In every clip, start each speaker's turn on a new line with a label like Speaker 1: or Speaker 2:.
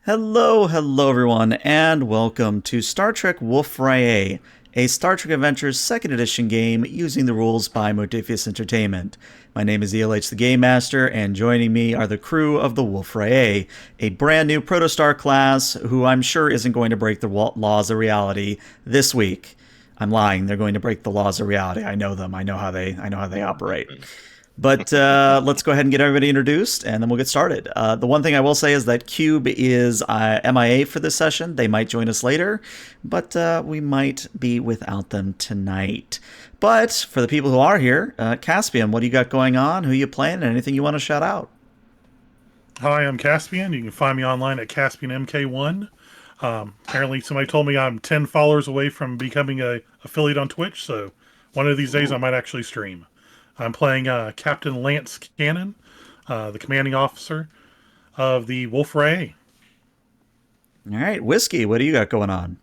Speaker 1: Hello everyone, and welcome to Star Trek Wolf-Rayet, a Star Trek Adventures 2nd Edition game using the rules by Modiphius Entertainment. My name is ELH the Game Master, and joining me are the crew of the Wolf-Rayet, a brand new Protostar class who I'm sure isn't going to break the laws of reality this week. I'm lying, they're going to break the laws of reality. I know them, I know how they operate. But let's go ahead and get everybody introduced, and then we'll get started. The one thing I will say is that Cube is MIA for this session. They might join us later, but we might be without them tonight. But for the people who are here, Caspian, what do you got going on? Who are you playing? And anything you want to shout out?
Speaker 2: Hi, I'm Caspian. You can find me online at CaspianMK1. Apparently, somebody told me I'm 10 followers away from becoming a affiliate on Twitch, so one of these days I might actually stream. I'm playing Captain Lance Cannon, the commanding officer of the Wolf-Rayet.
Speaker 1: All right, Whiskey, what do you got going on?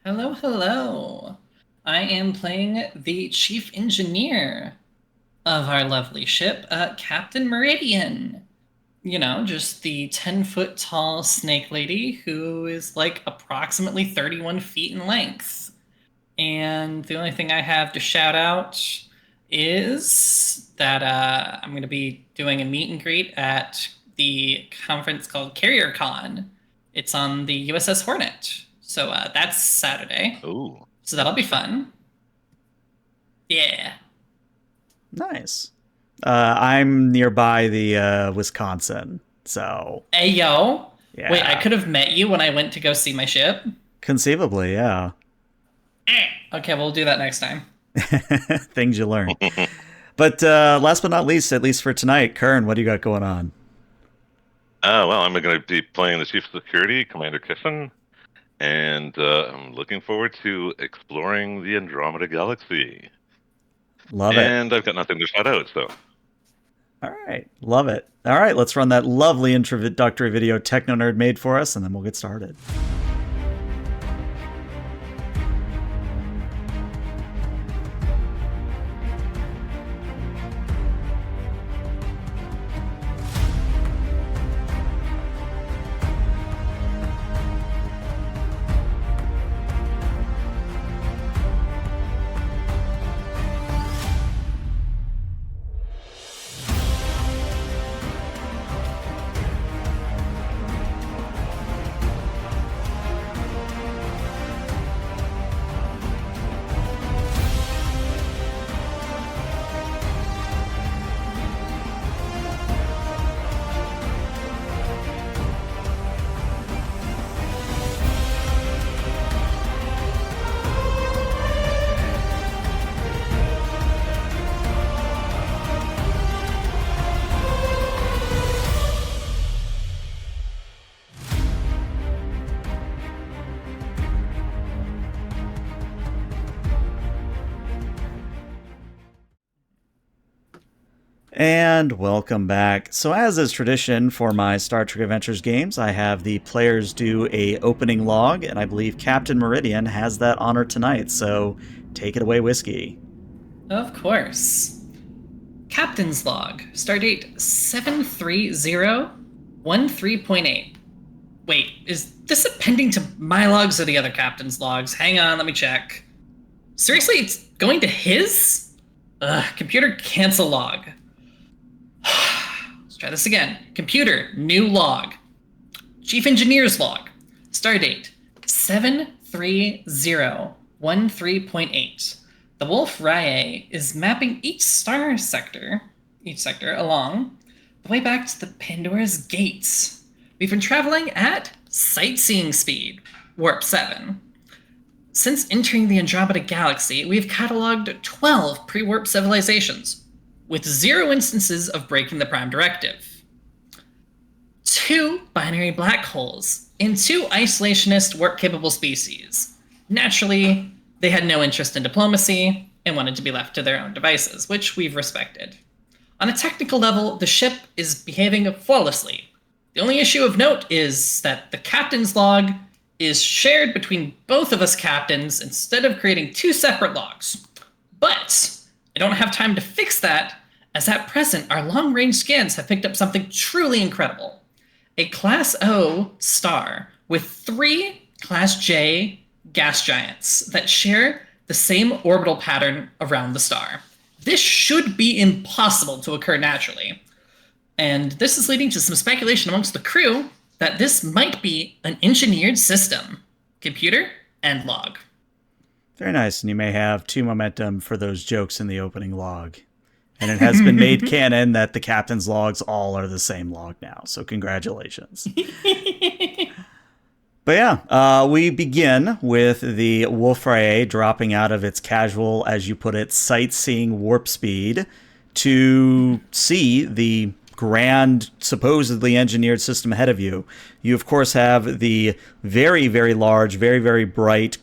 Speaker 3: Hello. I am playing the chief engineer of our lovely ship, Captain Meridian. You know, just the 10-foot tall snake lady who is like approximately 31 feet in length. And the only thing I have to shout out is that I'm going to be doing a meet and greet at the conference called CarrierCon. It's on the U.S.S. Hornet. So that's Saturday.
Speaker 4: Ooh.
Speaker 3: So that'll be fun. Yeah.
Speaker 1: Nice. I'm nearby the Wisconsin, so...
Speaker 3: Hey, yo.
Speaker 1: Yeah.
Speaker 3: Wait, I could have met you when I went to go see my ship?
Speaker 1: Conceivably, yeah.
Speaker 3: Okay, we'll do that next time.
Speaker 1: Things you learn. But last but not least, at least for tonight, Kern, what do you got going on?
Speaker 4: Well, I'm going to be playing the Chief of Security, Commander Kiffin, and I'm looking forward to exploring the Andromeda Galaxy.
Speaker 1: Love it.
Speaker 4: And I've got nothing to shout out, so...
Speaker 1: All right, love it. All right, let's run that lovely introductory video Techno Nerd made for us, and then we'll get started. And welcome back. So as is tradition for my Star Trek Adventures games, I have the players do a opening log, and I believe Captain Meridian has that honor tonight, so take it away, Whiskey.
Speaker 3: Of course. Captain's Log. Stardate 73013.8. Wait, is this appending to my logs or the other captain's logs? Hang on, let me check. Seriously, it's going to his? Computer, cancel log. Let's try this again. Computer, new log. Chief Engineer's log. Stardate 73013.8. The Wolf-Rayet is mapping each sector along the way back to the Pandora's Gates. We've been traveling at sightseeing speed, warp 7. Since entering the Andromeda Galaxy, we've cataloged 12 pre-warp civilizations, with 0 instances of breaking the Prime Directive, 2 binary black holes, and 2 isolationist warp-capable species. Naturally, they had no interest in diplomacy and wanted to be left to their own devices, which we've respected. On a technical level, the ship is behaving flawlessly. The only issue of note is that the captain's log is shared between both of us captains instead of creating 2 separate logs. But I don't have time to fix that, as at present our long-range scans have picked up something truly incredible. a Class O star with 3 Class J gas giants that share the same orbital pattern around the star. This should be impossible to occur naturally. And this is leading to some speculation amongst the crew that this might be an engineered system. Computer and log.
Speaker 1: Very nice, and you may have 2 momentum for those jokes in the opening log. And it has been made canon that the captain's logs all are the same log now, so congratulations. But yeah, we begin with the Wolf-Rayet dropping out of its casual, as you put it, sightseeing warp speed to see the grand, supposedly engineered system ahead of you. You, of course, have the very, very large, very, very bright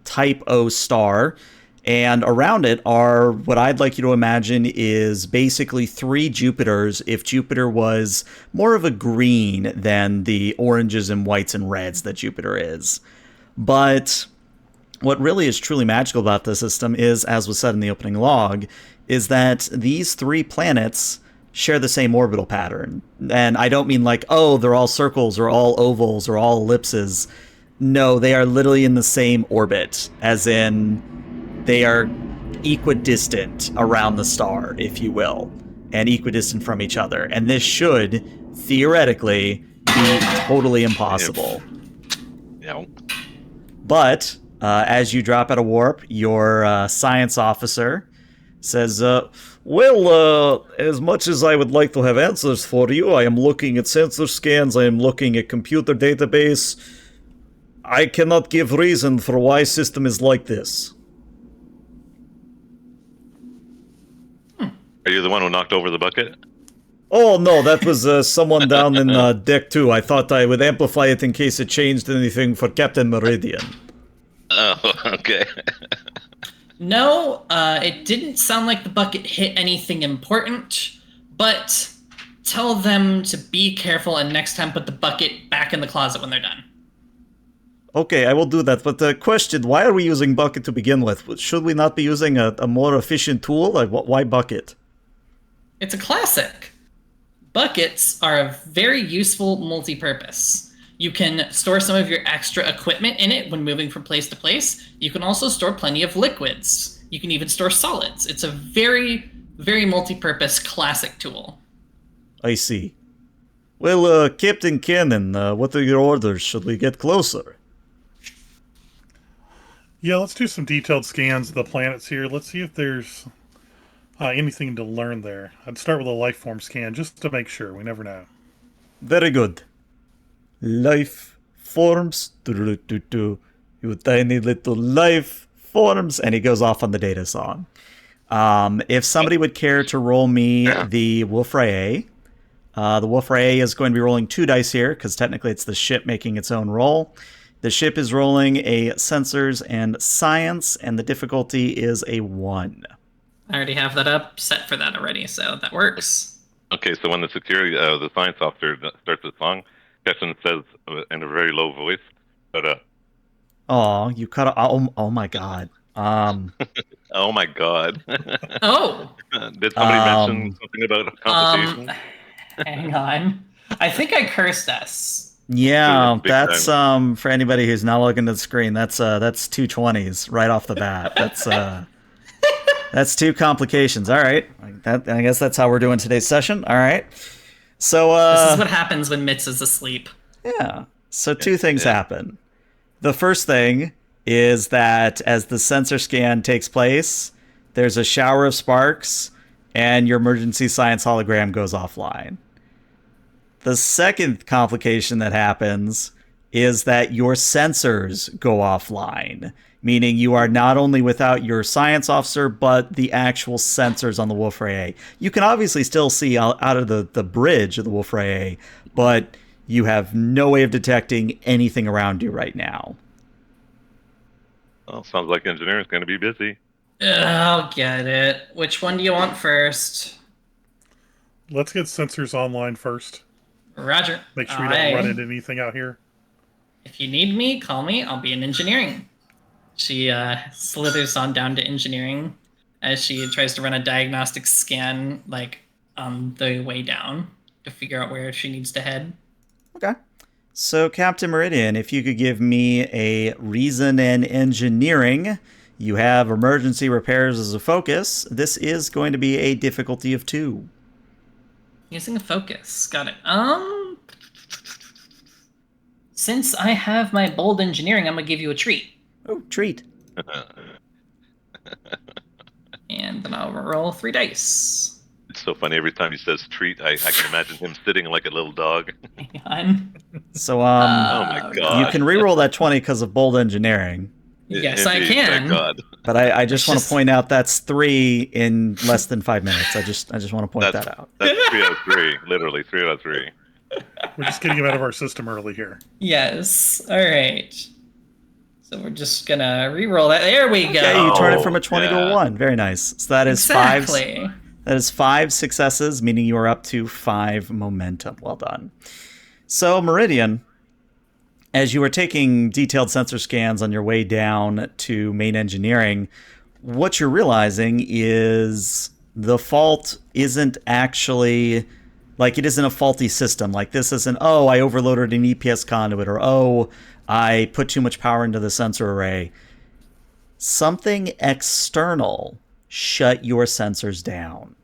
Speaker 1: Type O star, and around it are what I'd like you to imagine is basically 3 Jupiters if Jupiter was more of a green than the oranges and whites and reds that Jupiter is. But what really is truly magical about this system is, as was said in the opening log, is that these 3 planets share the same orbital pattern. And I don't mean like, oh, they're all circles or all ovals or all ellipses. No, they are literally in the same orbit, as in they are equidistant around the star, if you will, and equidistant from each other. And this should, theoretically, be totally impossible.
Speaker 4: Yeah.
Speaker 1: But as you drop out of warp, your science officer says, well, as much as I would like to have answers for you, I am looking at sensor scans, I am looking at computer database. I cannot give reason for why system is like this.
Speaker 4: Are you the one who knocked over the bucket?
Speaker 1: Oh, no, that was someone down in deck 2. I thought I would amplify it in case it changed anything for Captain Meridian.
Speaker 4: Oh, okay.
Speaker 3: No, it didn't sound like the bucket hit anything important, but tell them to be careful and next time put the bucket back in the closet when they're done.
Speaker 1: Okay, I will do that, but the question, why are we using bucket to begin with? Should we not be using a more efficient tool? Like, why bucket?
Speaker 3: It's a classic. Buckets are a very useful multi-purpose. You can store some of your extra equipment in it when moving from place to place. You can also store plenty of liquids. You can even store solids. It's a very, very multi-purpose classic tool.
Speaker 1: I see. Well, Captain Cannon, what are your orders? Should we get closer?
Speaker 2: Yeah, let's do some detailed scans of the planets here. Let's see if there's anything to learn there. I'd start with a life form scan just to make sure. We never know.
Speaker 1: Very good. Life forms. You tiny little life forms. And he goes off on the data song. If somebody would care to roll me the Wolf-Rayet, the Wolf-Rayet is going to be rolling 2 dice here, because technically it's the ship making its own roll. The ship is rolling a sensors and science, and the difficulty is a 1.
Speaker 3: I already have that up set for that already, so that works.
Speaker 4: Okay, so when the security, the science officer starts the song, Keston says in a very low voice, but
Speaker 1: Oh, you cut off. Oh my god.
Speaker 4: oh my god.
Speaker 3: Oh!
Speaker 4: Did somebody mention something about complication?
Speaker 3: Hang on. I think I cursed us.
Speaker 1: Yeah,
Speaker 4: Big
Speaker 1: that's
Speaker 4: time.
Speaker 1: for anybody who's not looking at the screen, that's 2 20s right off the bat. That's 2 complications. All right. I guess that's how we're doing today's session. All right. So
Speaker 3: This is what happens when Mitz is asleep.
Speaker 1: yeah. So 2 things happen. The first thing is that as the sensor scan takes place, there's a shower of sparks and your emergency science hologram goes offline. The second complication that happens is that your sensors go offline, meaning you are not only without your science officer, but the actual sensors on the Wolf-Rayet. You can obviously still see out of the bridge of the Wolf-Rayet, but you have no way of detecting anything around you right now.
Speaker 4: Well, sounds like engineering's going to be busy.
Speaker 3: I'll get it. Which one do you want first?
Speaker 2: Let's get sensors online first.
Speaker 3: Roger.
Speaker 2: Make sure we don't run into anything out here.
Speaker 3: If you need me, call me. I'll be in engineering. She slithers on down to engineering as she tries to run a diagnostic scan, like, on the way down to figure out where she needs to head.
Speaker 1: Okay. So, Captain Meridian, if you could give me a reason and engineering, you have emergency repairs as a focus. This is going to be a difficulty of 2.
Speaker 3: Using a focus. Got it. Since I have my bold engineering, I'm gonna give you a treat.
Speaker 1: Oh, treat.
Speaker 3: And then I'll roll 3 dice.
Speaker 4: It's so funny every time he says treat. I can imagine him sitting like a little dog.
Speaker 3: Hang on.
Speaker 1: So,
Speaker 4: Oh my god!
Speaker 1: you can reroll that 20 because of bold engineering.
Speaker 3: Yes, I
Speaker 4: Indeed,
Speaker 3: can.
Speaker 4: Thank God.
Speaker 1: But I just
Speaker 3: It's
Speaker 1: want to
Speaker 3: just-
Speaker 1: point out that's 3 in less than 5 minutes. I just want to point that out.
Speaker 4: That's 3 out of 3. Literally 3 out of 3.
Speaker 2: We're just getting him out of our system early here.
Speaker 3: Yes. All right. So we're just gonna re-roll that. There we go.
Speaker 1: Okay, you turn it from a
Speaker 4: Oh,
Speaker 1: 20 to a
Speaker 4: yeah.
Speaker 1: 1. Very nice. So that is
Speaker 3: Exactly.
Speaker 1: that is 5 successes, meaning you are up to 5 momentum. Well done. So, Meridian, as you were taking detailed sensor scans on your way down to main engineering, what you're realizing is the fault isn't actually, like, it isn't a faulty system. Like, this isn't, oh, I overloaded an EPS conduit, or, oh, I put too much power into the sensor array. Something external shut your sensors down.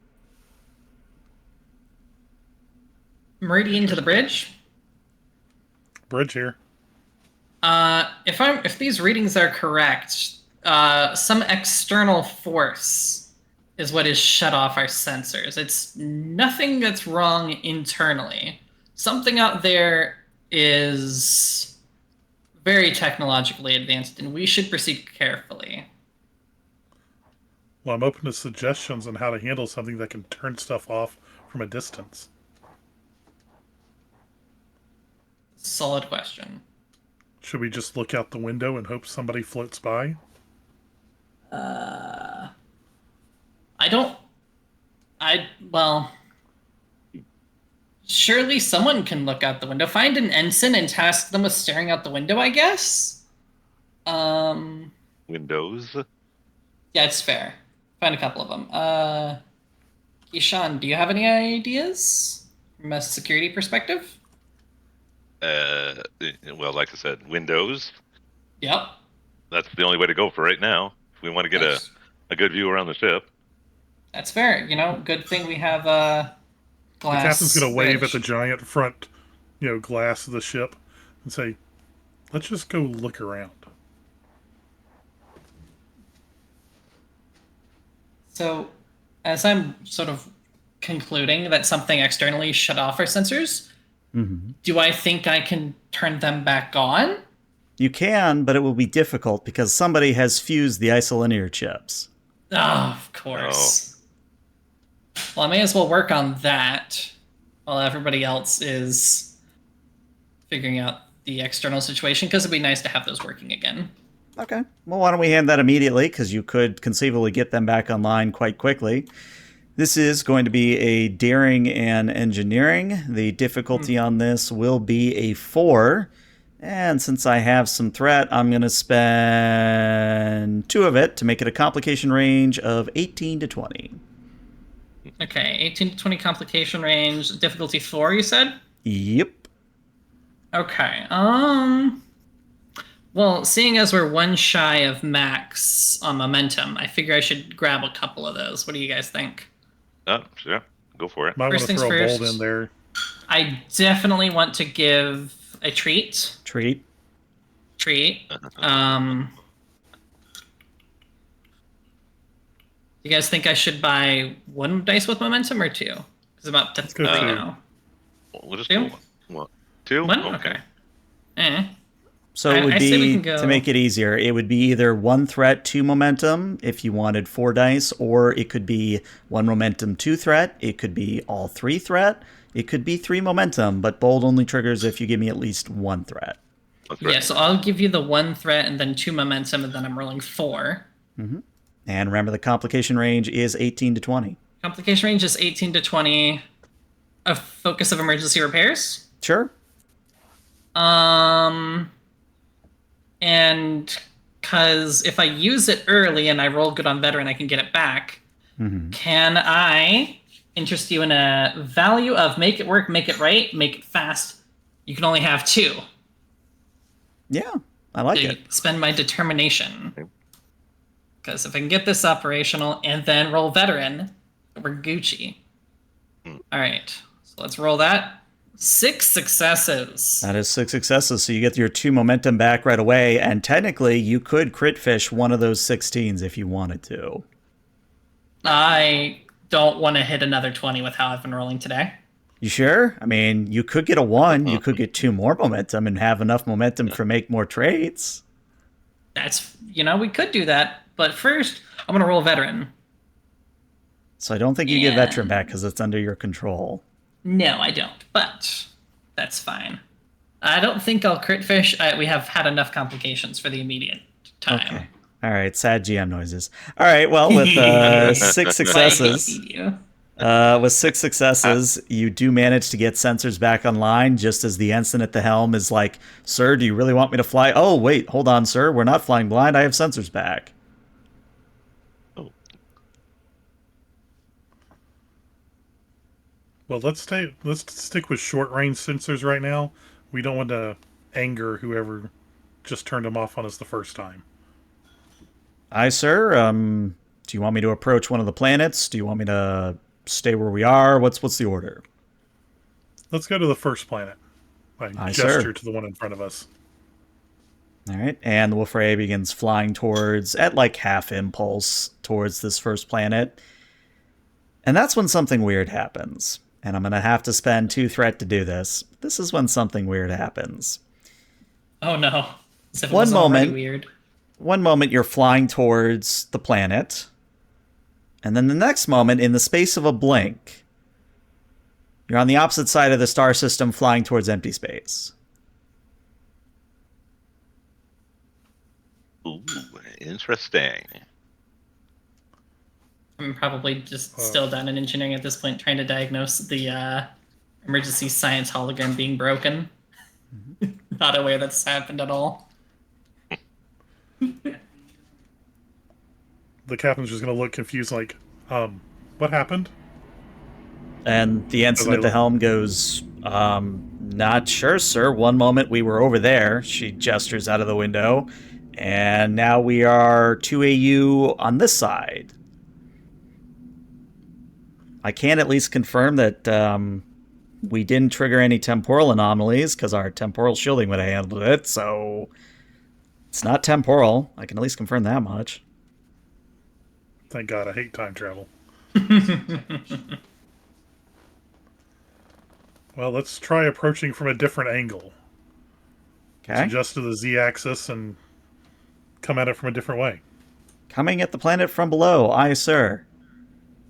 Speaker 3: Meridian to the bridge.
Speaker 2: Bridge here.
Speaker 3: If these readings are correct, some external force is what is shut off our sensors. It's nothing that's wrong internally. Something out there is very technologically advanced, and we should proceed carefully.
Speaker 2: Well, I'm open to suggestions on how to handle something that can turn stuff off from a distance.
Speaker 3: Solid question.
Speaker 2: Should we just look out the window and hope somebody floats by?
Speaker 3: Well, surely someone can look out the window. Find an ensign and task them with staring out the window, I guess?
Speaker 4: Windows.
Speaker 3: Yeah, it's fair. Find a couple of them. Ishan, do you have any ideas from a security perspective?
Speaker 4: Well, like I said, Windows.
Speaker 3: Yep.
Speaker 4: That's the only way to go for right now. If we want to get a good view around the ship.
Speaker 3: That's fair. You know, good thing we have glass.
Speaker 2: The captain's going to wave
Speaker 3: bridge.
Speaker 2: at the giant front, glass of the ship and say, let's just go look around.
Speaker 3: So, as I'm sort of concluding that something externally shut off our sensors, do I think I can turn them back on?
Speaker 1: You can, but it will be difficult because somebody has fused the isolinear chips.
Speaker 3: Oh, of course. Well, I may as well work on that while everybody else is figuring out the external situation, because it'd be nice to have those working again.
Speaker 1: Okay. Well, why don't we hand that immediately, because you could conceivably get them back online quite quickly. This is going to be a daring and engineering. The difficulty on this will be a 4. And since I have some threat, I'm going to spend 2 of it to make it a complication range of 18 to 20.
Speaker 3: Okay, 18 to 20 complication range, difficulty 4, you said?
Speaker 1: Yep.
Speaker 3: Okay, well, seeing as we're 1 shy of max on momentum, I figure I should grab a couple of those. What do you guys think?
Speaker 4: Sure. Go for it.
Speaker 2: Might want
Speaker 3: First
Speaker 2: to
Speaker 3: things
Speaker 2: throw a bolt
Speaker 3: first.
Speaker 2: in there.
Speaker 3: I definitely want to give a treat.
Speaker 1: Treat.
Speaker 3: You guys think I should buy 1 dice with momentum or 2? Because I'm up to 3
Speaker 2: go 2.
Speaker 3: now.
Speaker 4: We'll just
Speaker 3: 2?
Speaker 4: go 1. 2?
Speaker 3: 1? Okay.
Speaker 1: So it would
Speaker 3: I say we
Speaker 1: be,
Speaker 3: can go-
Speaker 1: to make it easier, it would be either 1 threat, 2 momentum if you wanted 4 dice, or it could be 1 momentum, 2 threat. It could be all 3 threat. It could be 3 momentum, but bold only triggers if you give me at least 1 threat.
Speaker 4: That's right.
Speaker 3: Yeah, so I'll give you the 1 threat and then 2 momentum, and then I'm rolling 4.
Speaker 1: And remember, the complication range is 18 to 20.
Speaker 3: Complication range is 18 to 20. A focus of emergency repairs.
Speaker 1: Sure.
Speaker 3: And because if I use it early and I roll good on veteran, I can get it back. Can I interest you in a value of make it work, make it right, make it fast, you can only have 2.
Speaker 1: Yeah, I like
Speaker 3: To
Speaker 1: it.
Speaker 3: spend my determination. Because if I can get this operational and then roll veteran, we're Gucci. All right, so let's roll that. 6 successes.
Speaker 1: That is 6 successes, so you get your 2 momentum back right away, and technically you could crit fish one of those 16s if you wanted to.
Speaker 3: I don't want to hit another 20 with how I've been rolling today.
Speaker 1: You sure? I mean, you could get a 1, you could get 2 more momentum and have enough momentum for make more trades.
Speaker 3: That's, we could do that. But first, I'm going to roll veteran.
Speaker 1: So I don't think you get veteran back because it's under your control.
Speaker 3: No, I don't, but that's fine. I don't think I'll crit fish. We have had enough complications for the immediate time.
Speaker 1: Okay. All right, sad GM noises. All right, well, with 6 successes, you do manage to get sensors back online just as the ensign at the helm is like, "Sir, do you really want me to fly?" "Oh, wait, hold on, sir. We're not flying blind. I have sensors back."
Speaker 2: Well, let's stick with short range sensors right now. We don't want to anger whoever just turned them off on us the first time.
Speaker 1: Aye, sir. Do you want me to approach one of the planets? Do you want me to stay where we are? What's the order?
Speaker 2: Let's go to the first planet. I
Speaker 1: Aye,
Speaker 2: gesture
Speaker 1: sir.
Speaker 2: to the one in front of us.
Speaker 1: All right, and the Wolf-Rayet begins flying towards, at like half impulse, towards this first planet. And that's when something weird happens. And I'm going to have to spend 2 threat to do this. This is when something weird happens.
Speaker 3: Oh no. As if it
Speaker 1: One
Speaker 3: wasn't already
Speaker 1: moment.
Speaker 3: weird.
Speaker 1: One moment you're flying towards the planet. And then the next moment, in the space of a blink, you're on the opposite side of the star system flying towards empty space.
Speaker 4: Ooh, interesting.
Speaker 3: I'm probably just still down in engineering at this point, trying to diagnose the emergency science hologram being broken. Not aware that's happened at all.
Speaker 2: The captain's just going to look confused, like, what happened?
Speaker 1: And the ensign at the helm goes, "Not sure, sir. One moment we were over there." She gestures out of the window. "And now we are 2AU on this side." I can at least confirm that we didn't trigger any temporal anomalies because our temporal shielding would have handled it, so it's not temporal. I can at least confirm that much.
Speaker 2: Thank God, I hate time travel. Well, let's try approaching from a different angle.
Speaker 1: Okay.
Speaker 2: Adjust to the Z-axis and come at it from a different way.
Speaker 1: Coming at the planet from below, aye, sir.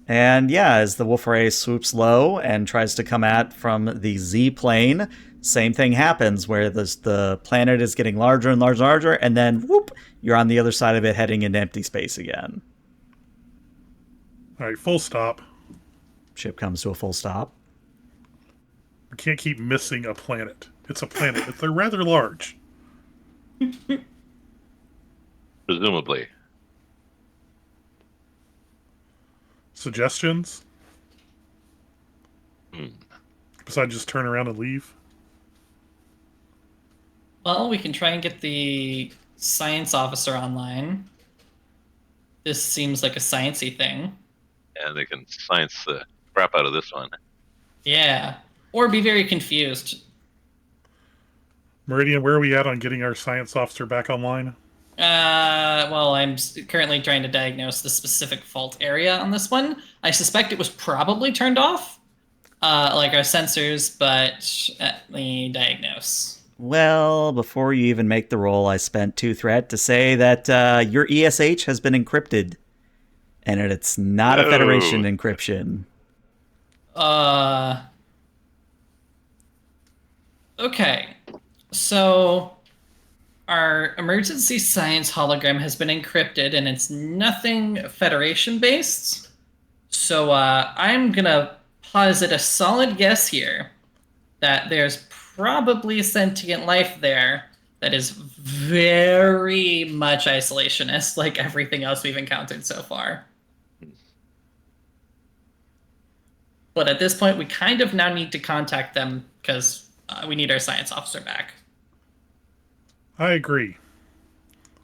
Speaker 1: And yeah, as the Wolf-Rayet swoops low and tries to come at from the Z plane, same thing happens where the planet is getting larger and larger and larger, and then whoop, you're on the other side of it heading into empty space again.
Speaker 2: All right, full stop.
Speaker 1: Ship comes to a full stop.
Speaker 2: We can't keep missing a planet. It's a planet. They're rather large.
Speaker 4: Presumably.
Speaker 2: Suggestions? Besides just turn around and leave?
Speaker 3: Well, we can try and get the science officer online. This seems like a sciencey thing.
Speaker 4: And they can science the crap out of this one.
Speaker 3: Yeah. Or be very confused.
Speaker 2: Meridian, where are we at on getting our science officer back online?
Speaker 3: Well, I'm currently trying to diagnose the specific fault area on this one. I suspect it was probably turned off, like our sensors, but let me diagnose.
Speaker 1: Well, before you even make the roll, I spent 2 threat to say that your ESH has been encrypted. And it's not a Federation encryption.
Speaker 3: Okay. So our emergency science hologram has been encrypted, and it's nothing Federation-based. So I'm going to posit a solid guess here that there's probably sentient life there that is very much isolationist, like everything else we've encountered so far. But at this point, we kind of now need to contact them because we need our science officer back.
Speaker 2: I agree.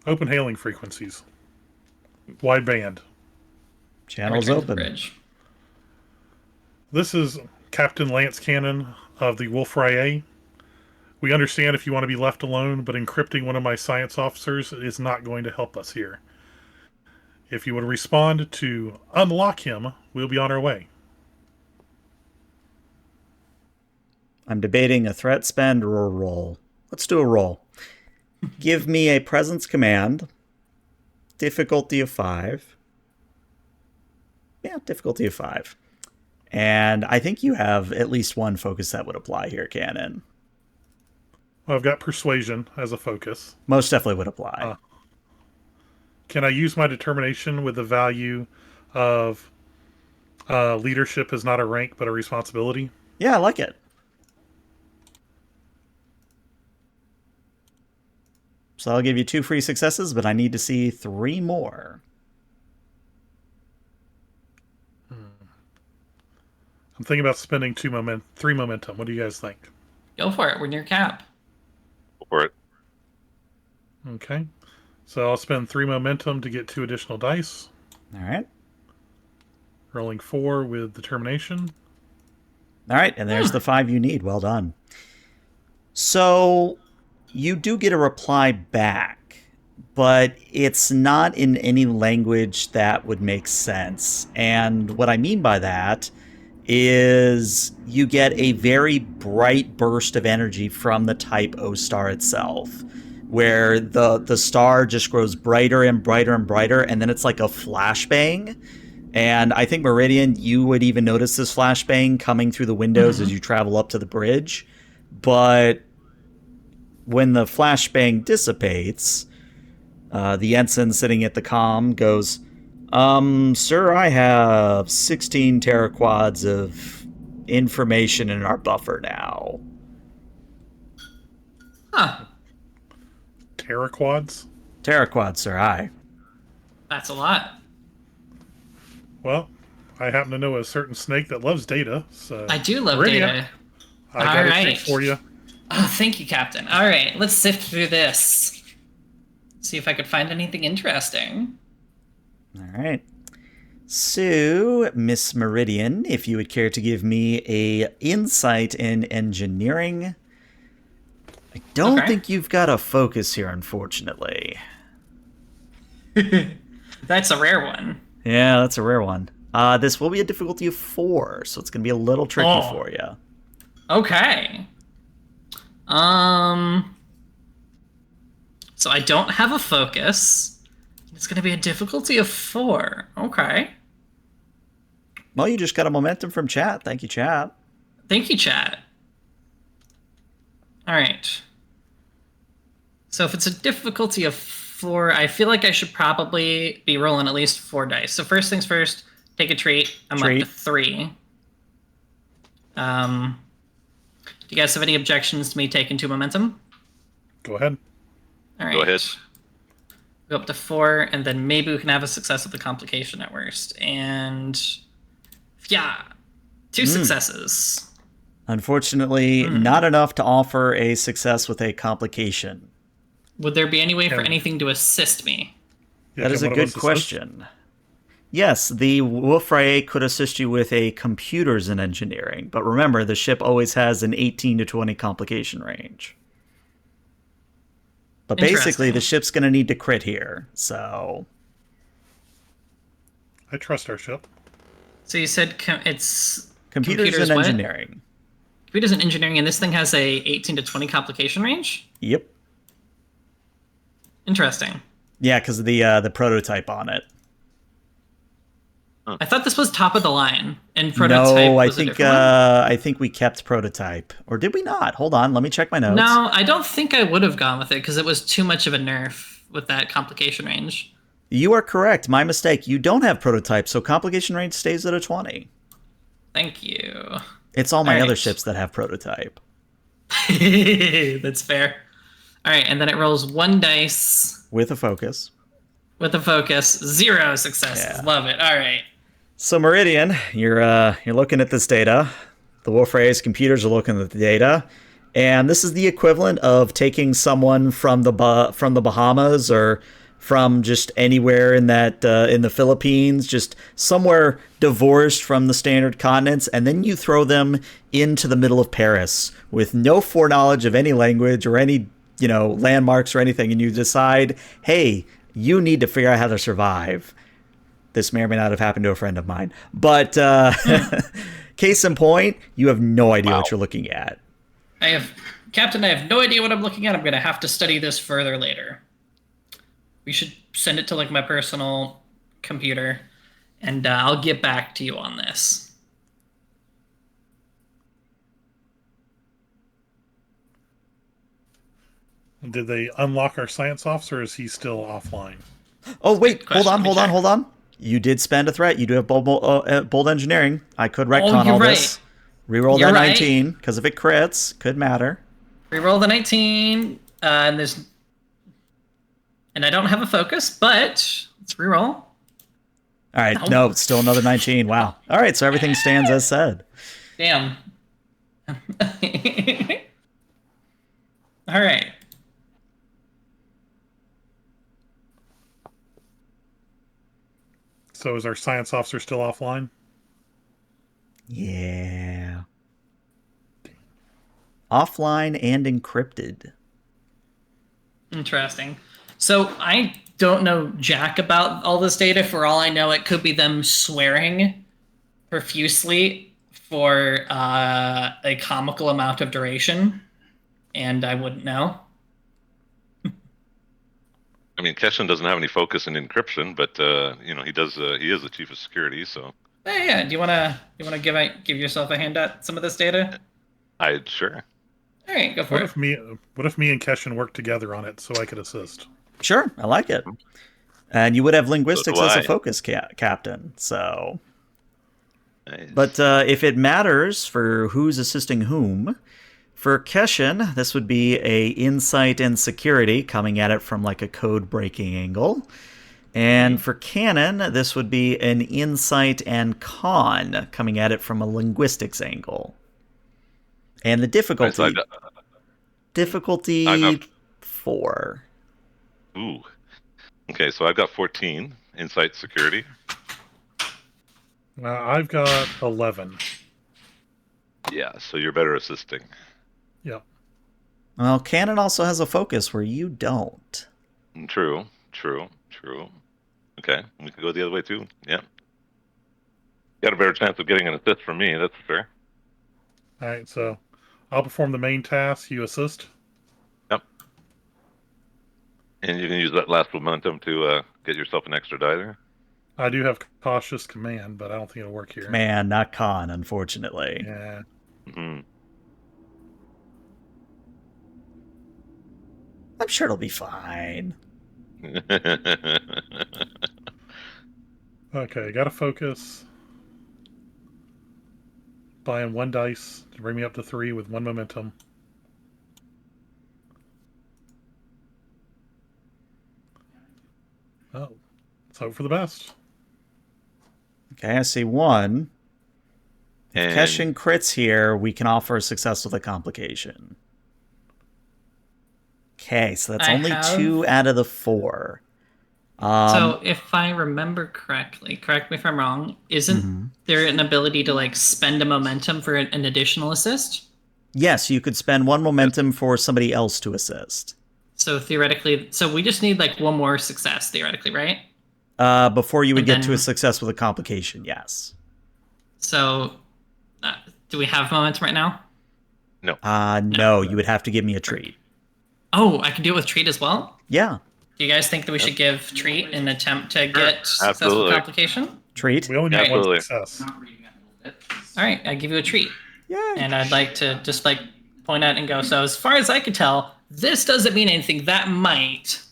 Speaker 2: Open hailing frequencies. Wide band.
Speaker 1: Channels
Speaker 3: Return to the
Speaker 1: open.
Speaker 3: bridge.
Speaker 2: This is Captain Lance Cannon of the Wolf-Rayet. We understand if you want to be left alone, but encrypting one of my science officers is not going to help us here. If you would respond to unlock him, we'll be on our way.
Speaker 1: I'm debating a threat spend or a roll. Let's do a roll. Give me a presence command. Difficulty of 5. Yeah, difficulty of 5. And I think you have at least one focus that would apply here, Cannon.
Speaker 2: Well, I've got persuasion as a focus.
Speaker 1: Most definitely would apply.
Speaker 2: Can I use my determination with the value of leadership is not a rank but a responsibility?
Speaker 1: Yeah, I like it. So I'll give you 2 free successes, but I need to see 3 more.
Speaker 2: I'm thinking about spending 3 momentum. What do you guys think?
Speaker 3: Go for it. We're near cap.
Speaker 4: Go for it.
Speaker 2: Okay. So I'll spend 3 momentum to get 2 additional dice.
Speaker 1: All right.
Speaker 2: Rolling 4 with determination.
Speaker 1: All right, and there's the 5 you need. Well done. So you do get a reply back, but it's not in any language that would make sense. And what I mean by that is you get a very bright burst of energy from the type O star itself, where the star just grows brighter and brighter and brighter, and then it's like a flashbang. And I think, Meridian, you would even notice this flashbang coming through the windows as you travel up to the bridge. But when the flashbang dissipates, the ensign sitting at the comm goes, sir, I have 16 teraquads of information in our buffer now.
Speaker 3: Huh.
Speaker 2: Teraquads?
Speaker 1: Teraquads, sir, aye.
Speaker 3: That's a lot.
Speaker 2: Well, I happen to know a certain snake that loves data, so...
Speaker 3: I do love
Speaker 2: Meridian,
Speaker 3: data.
Speaker 2: I got a
Speaker 3: Alright.
Speaker 2: treat for you.
Speaker 3: Oh, thank you, Captain. All right, let's sift through this. See if I could find anything interesting.
Speaker 1: All right. So, Miss Meridian, if you would care to give me a insight in engineering. I don't think you've got a focus here, unfortunately.
Speaker 3: That's a rare one.
Speaker 1: Yeah, that's a rare one. This will be a difficulty of 4, so it's going to be a little tricky for you.
Speaker 3: Okay. So I don't have a focus. It's going to be a difficulty of 4. Okay.
Speaker 1: Well, you just got a momentum from chat. Thank you, chat.
Speaker 3: Thank you, chat. All right. So if it's a difficulty of 4, I feel like I should probably be rolling at least 4 dice. So first things first, take a treat. I'm up to 3. Do you guys have any objections to me taking 2 momentum?
Speaker 2: Go ahead.
Speaker 3: All right.
Speaker 4: Go ahead.
Speaker 3: Go up to 4, and then maybe we can have a success with the complication at worst. And yeah, 2 successes.
Speaker 1: Unfortunately, not enough to offer a success with a complication.
Speaker 3: Would there be any way for anything to assist me?
Speaker 2: Yeah,
Speaker 1: That is a
Speaker 2: can one of
Speaker 1: good
Speaker 2: us
Speaker 1: question. Yes, the Wolf-Rayet could assist you with a computers in engineering, but remember, the ship always has an 18 to 20 complication range. But basically, the ship's going to need to crit here, so...
Speaker 2: I trust our ship.
Speaker 3: So you said it's
Speaker 1: Computers in
Speaker 3: what?
Speaker 1: engineering.
Speaker 3: Computers in engineering, and this thing has a 18 to 20 complication range?
Speaker 1: Yep.
Speaker 3: Interesting.
Speaker 1: Yeah, because of the prototype on it.
Speaker 3: I thought this was top of the line, and prototype
Speaker 1: No,
Speaker 3: was a different one.
Speaker 1: I think we kept prototype. Or did we not? Hold on, let me check my notes.
Speaker 3: No, I don't think I would have gone with it because it was too much of a nerf with that complication range.
Speaker 1: You are correct. My mistake. You don't have prototype, so complication range stays at a 20.
Speaker 3: Thank you.
Speaker 1: It's all my
Speaker 3: All
Speaker 1: other
Speaker 3: right.
Speaker 1: ships that have prototype.
Speaker 3: That's fair. All right, and then it rolls 1 dice
Speaker 1: With a focus.
Speaker 3: with a focus. 0 successes.
Speaker 1: Yeah.
Speaker 3: Love it. All right.
Speaker 1: So Meridian, you're looking at this data. The Wolf-Rayet's computers are looking at the data, And this is the equivalent of taking someone from the Bahamas or from just anywhere in that in the Philippines, just somewhere divorced from the standard continents, and then you throw them into the middle of Paris with no foreknowledge of any language or any landmarks or anything, and you decide, hey, you need to figure out how to survive. This may or may not have happened to a friend of mine, but case in point, you have no idea what you're looking at.
Speaker 3: Captain, I have no idea what I'm looking at. I'm going to have to study this further later. We should send it to like my personal computer, and I'll get back to you on this.
Speaker 2: Did they unlock our science officer, or is he still offline?
Speaker 1: Oh, wait, hold on. You did spend a threat. You do have bold engineering. I could retcon all this. Reroll that 19, because if it crits, could matter.
Speaker 3: Reroll the 19, and I don't have a focus, but let's reroll.
Speaker 1: All right, no, it's still another 19. Wow. All right, so everything stands as said.
Speaker 3: Damn. All right.
Speaker 2: So is our science officer still offline?
Speaker 1: Yeah. Offline and encrypted.
Speaker 3: Interesting. So I don't know jack about all this data. For all I know, it could be them swearing profusely for a comical amount of duration, and I wouldn't know.
Speaker 4: I mean, Keshin doesn't have any focus in encryption, but he does. He is the chief of security, so.
Speaker 3: Yeah. Do you wanna give yourself a hand at some of this data?
Speaker 4: Sure.
Speaker 3: All right, go for it.
Speaker 2: What if me and Keshin work together on it so I could assist?
Speaker 1: Sure, I like it. And you would have linguistics as a focus captain, so. Nice. But if it matters for who's assisting whom, for Keshin, this would be a insight and security coming at it from like a code breaking angle. And for Cannon, this would be an insight and con coming at it from a linguistics angle. And the difficulty,
Speaker 4: I got
Speaker 1: 4.
Speaker 4: Ooh. Okay, so I've got 14 insight security.
Speaker 2: I've got 11.
Speaker 4: Yeah, so you're better assisting.
Speaker 2: Yep.
Speaker 1: Well, Cannon also has a focus where you don't.
Speaker 4: True. Okay, we can go the other way too. Yeah. Got a better chance of getting an assist from me, that's fair.
Speaker 2: Alright, so I'll perform the main task, you assist.
Speaker 4: Yep. And you can use that last momentum to get yourself an extra die there.
Speaker 2: I do have cautious command, but I don't think it'll work here.
Speaker 1: Command, not con, unfortunately.
Speaker 2: Yeah.
Speaker 4: Mm-hmm.
Speaker 1: I'm sure it'll be fine.
Speaker 2: Okay, gotta focus. Buying 1 dice to bring me up to 3 with 1 momentum. Oh, let's hope for the best.
Speaker 1: Okay, I see 1. If Keshin crits here, we can offer a success with a complication. Okay, so that's only 2 out of the 4.
Speaker 3: So if I remember correctly, correct me if I'm wrong, isn't there an ability to like spend a momentum for an additional assist?
Speaker 1: Yes, you could spend 1 momentum for somebody else to assist.
Speaker 3: So theoretically, we just need like 1 more success, theoretically, right?
Speaker 1: Before you would get to a success with a complication, yes.
Speaker 3: So, do we have momentum right now?
Speaker 4: No.
Speaker 1: No, you would have to give me a treat.
Speaker 3: Oh, I can do it with treat as well?
Speaker 1: Yeah.
Speaker 3: Do you guys think that we should give treat an attempt to get successful complication?
Speaker 1: Treat?
Speaker 2: We only need 1 success.
Speaker 3: All right, I give you a treat.
Speaker 1: Yay.
Speaker 3: And I'd like to just like point out and go, so as far as I can tell, this doesn't mean anything. That might.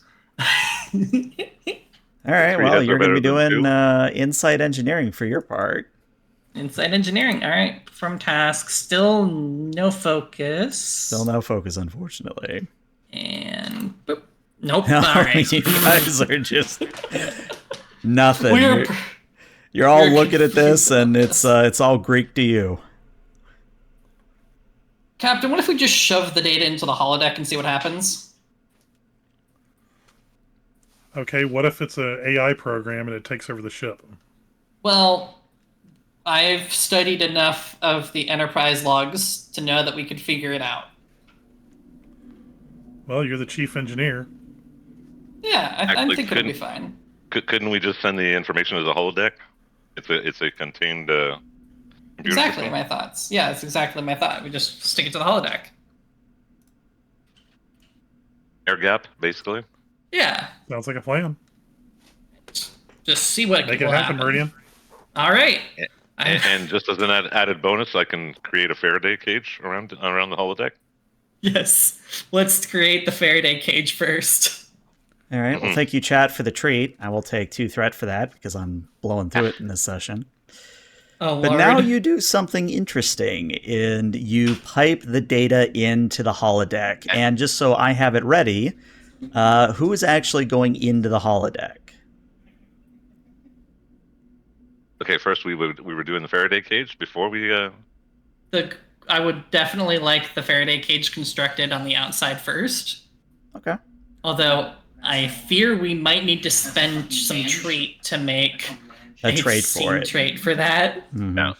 Speaker 1: All right, well, you're going to be doing insight engineering for your part.
Speaker 3: Insight engineering. All right. From task. Still no focus.
Speaker 1: Still no focus, unfortunately.
Speaker 3: And boop. Nope.
Speaker 1: No,
Speaker 3: All right.
Speaker 1: you guys are just nothing. You're all looking at this, and it's all Greek to you.
Speaker 3: Captain, what if we just shove the data into the holodeck and see what happens?
Speaker 2: Okay, what if it's an AI program and it takes over the ship?
Speaker 3: Well, I've studied enough of the Enterprise logs to know that we could figure it out.
Speaker 2: Well, you're the chief engineer.
Speaker 3: Yeah, I
Speaker 4: Actually,
Speaker 3: think it'll be fine.
Speaker 4: Couldn't we just send the information as a holodeck? It's a contained computer
Speaker 3: Exactly
Speaker 4: system.
Speaker 3: my thoughts. Yeah, that's exactly my thought. We just stick it to the holodeck.
Speaker 4: Air gap, basically.
Speaker 3: Yeah,
Speaker 2: Sounds like a plan.
Speaker 3: just see what
Speaker 2: Make
Speaker 3: will
Speaker 2: it happen,
Speaker 3: happen.
Speaker 2: Meridian.
Speaker 3: All right.
Speaker 4: And just as an added bonus, I can create a Faraday cage around the holodeck.
Speaker 3: Yes. Let's create the Faraday cage first.
Speaker 1: All right. Well, thank you, chat, for the treat. I will take 2 threat for that because I'm blowing through it in this session.
Speaker 3: Oh,
Speaker 1: But
Speaker 3: Lord.
Speaker 1: now you do something interesting, and you pipe the data into the holodeck. And just so I have it ready, who is actually going into the holodeck?
Speaker 4: Okay, first we were doing the Faraday cage before we.
Speaker 3: I would definitely like the Faraday cage constructed on the outside first.
Speaker 1: Okay.
Speaker 3: Although I fear we might need to spend some trait to make
Speaker 1: A trait
Speaker 3: scene
Speaker 1: for it.
Speaker 3: trait for that,
Speaker 4: Yeah,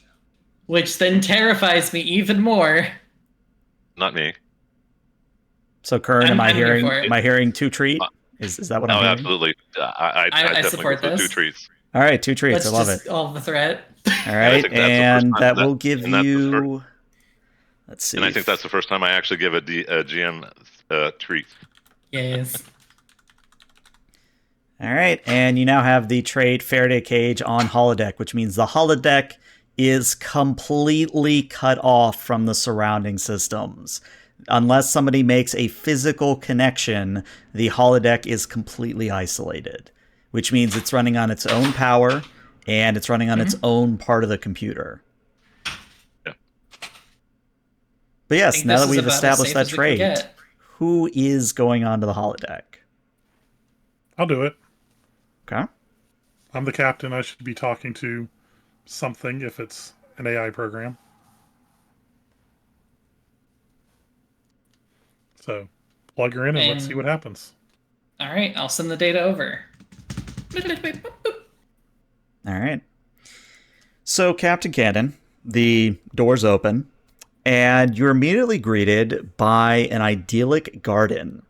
Speaker 3: which then terrifies me even more.
Speaker 4: not me.
Speaker 1: So, Kern,
Speaker 3: I'm here
Speaker 1: am
Speaker 3: for it.
Speaker 1: I hearing 2 treat? Is that what
Speaker 4: Oh,
Speaker 1: I'm hearing?
Speaker 4: absolutely. I
Speaker 3: I
Speaker 4: definitely
Speaker 3: support
Speaker 4: go for
Speaker 3: this.
Speaker 4: 2 treats.
Speaker 1: All right, 2 treats.
Speaker 3: Let's
Speaker 1: I love
Speaker 3: just
Speaker 1: it.
Speaker 3: all the threat.
Speaker 1: All right,
Speaker 4: think that's the first
Speaker 1: and
Speaker 4: time
Speaker 1: that will give
Speaker 4: and that's the
Speaker 1: you. Let's see.
Speaker 4: And I think that's the first time I actually give a GM treat.
Speaker 3: Yes.
Speaker 1: All right, and you now have the trait Faraday cage on holodeck, which means the holodeck is completely cut off from the surrounding systems. Unless somebody makes a physical connection, the holodeck is completely isolated, which means it's running on its own power and it's running on its own part of the computer.
Speaker 4: Yeah.
Speaker 1: But yes, now that we've
Speaker 3: about as
Speaker 1: established
Speaker 3: safe
Speaker 1: that
Speaker 3: as we can
Speaker 1: trait,
Speaker 3: get.
Speaker 1: who is going onto the holodeck?
Speaker 2: I'll do it.
Speaker 1: Okay.
Speaker 2: I'm the captain. I should be talking to something if it's an AI program. So plug her in and let's see what happens.
Speaker 3: All right, I'll send the data over.
Speaker 1: All right. So, Captain Cannon, the doors open, and you're immediately greeted by an idyllic garden.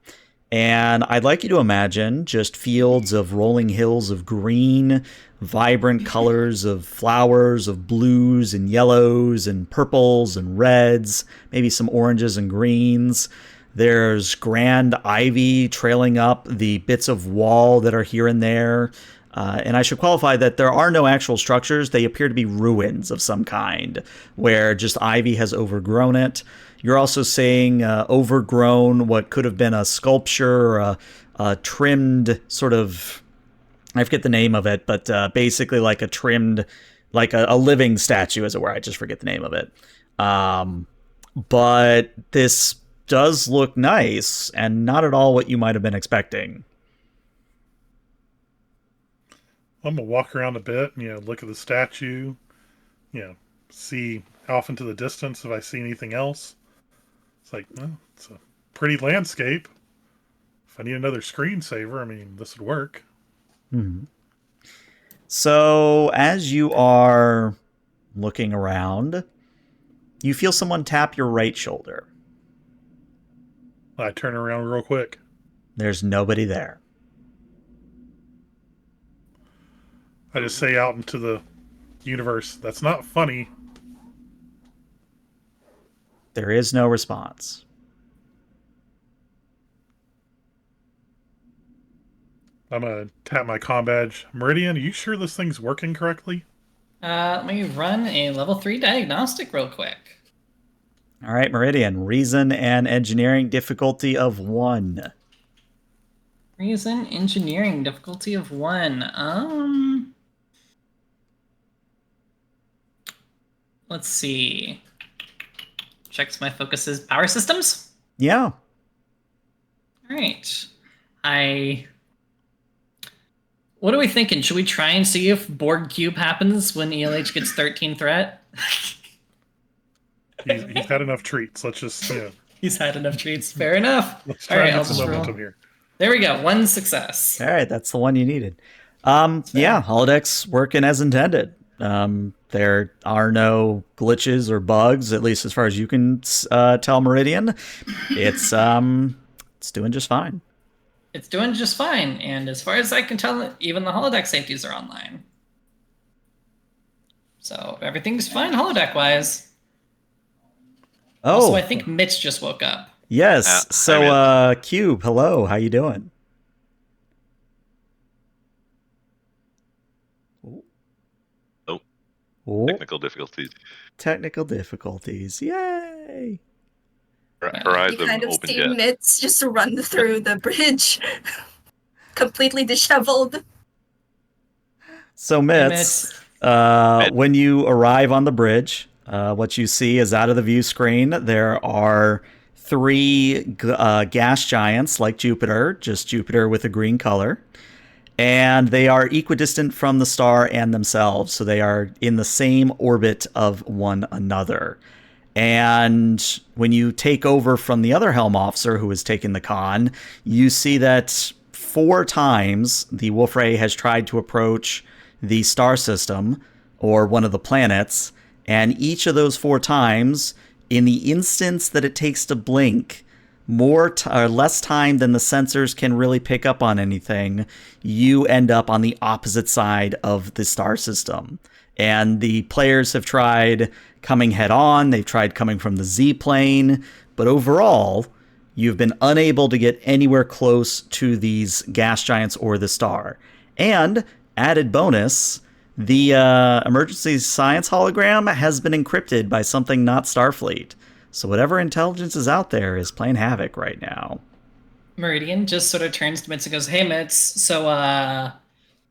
Speaker 1: And I'd like you to imagine just fields of rolling hills of green, vibrant colors of flowers of blues and yellows and purples and reds, maybe some oranges and greens. There's grand ivy trailing up the bits of wall that are here and there. And I should qualify that there are no actual structures. They appear to be ruins of some kind, where just ivy has overgrown it. You're also seeing overgrown what could have been a sculpture or a trimmed sort of, I forget the name of it, but basically like a trimmed, like a living statue, as it were. I just forget the name of it. But this does look nice and not at all what you might have been expecting.
Speaker 2: I'm gonna walk around a bit and look at the statue, see off into the distance if I see anything else. It's like, well, it's a pretty landscape. If I need another screensaver, I mean, this would work.
Speaker 1: Mm-hmm. So as you are looking around, you feel someone tap your right shoulder.
Speaker 2: I turn around real quick.
Speaker 1: There's nobody there.
Speaker 2: I just say out into the universe, that's not funny.
Speaker 1: There is no response.
Speaker 2: I'm going to tap my comm badge. Meridian, are you sure this thing's working correctly?
Speaker 3: Let me run a level 3 diagnostic real quick.
Speaker 1: All right, Meridian. Reason and engineering difficulty of 1.
Speaker 3: Reason engineering difficulty of 1. Let's see. Checks my focuses. Power systems?
Speaker 1: Yeah.
Speaker 3: All right. What are we thinking? Should we try and see if Borg Cube happens when ELH gets 13 threat?
Speaker 2: He's had enough treats. Let's just
Speaker 3: He's had enough treats. Fair enough.
Speaker 2: let's
Speaker 3: All
Speaker 2: try
Speaker 3: right,
Speaker 2: and
Speaker 3: I'll
Speaker 2: get some
Speaker 3: just roll.
Speaker 2: momentum here.
Speaker 3: There we go. One success.
Speaker 1: All right, that's the one you needed. Yeah,
Speaker 3: fair.
Speaker 1: holodeck's working as intended. There are no glitches or bugs, at least as far as you can tell, Meridian. It's doing just fine.
Speaker 3: It's doing just fine, and as far as I can tell, even the holodeck safeties are online. So everything's fine holodeck-wise.
Speaker 1: Oh,
Speaker 3: Also, I think Mitch just woke up.
Speaker 1: yes.
Speaker 4: Hi,
Speaker 1: So, Cube, hello. How you doing?
Speaker 4: Oh,
Speaker 1: Oh,
Speaker 4: technical difficulties.
Speaker 1: technical difficulties. Yay!
Speaker 4: Her
Speaker 3: You
Speaker 4: eyes
Speaker 5: You
Speaker 4: haven't
Speaker 5: kind of
Speaker 4: opened
Speaker 5: see
Speaker 4: yet.
Speaker 5: Mitts just run through the bridge, completely disheveled.
Speaker 1: So, Mitts,
Speaker 3: Mitts.
Speaker 1: when you arrive on the bridge, what you see is out of the view screen, there are three gas giants like Jupiter, just Jupiter with a green color. And they are equidistant from the star and themselves. So they are in the same orbit of one another. And when you take over from the other helm officer who has taken the con, you see that 4 times the Wolf-Rayet has tried to approach the star system or one of the planets. And each of those 4 times, in the instance that it takes to blink, less time than the sensors can really pick up on anything, you end up on the opposite side of the star system. And the players have tried coming head on, they've tried coming from the Z plane, but overall, you've been unable to get anywhere close to these gas giants or the star. And, added bonus, the emergency science hologram has been encrypted by something not Starfleet. So whatever intelligence is out there is playing havoc right now.
Speaker 3: Meridian just sort of turns to Mitz and goes, "Hey, Mitz, so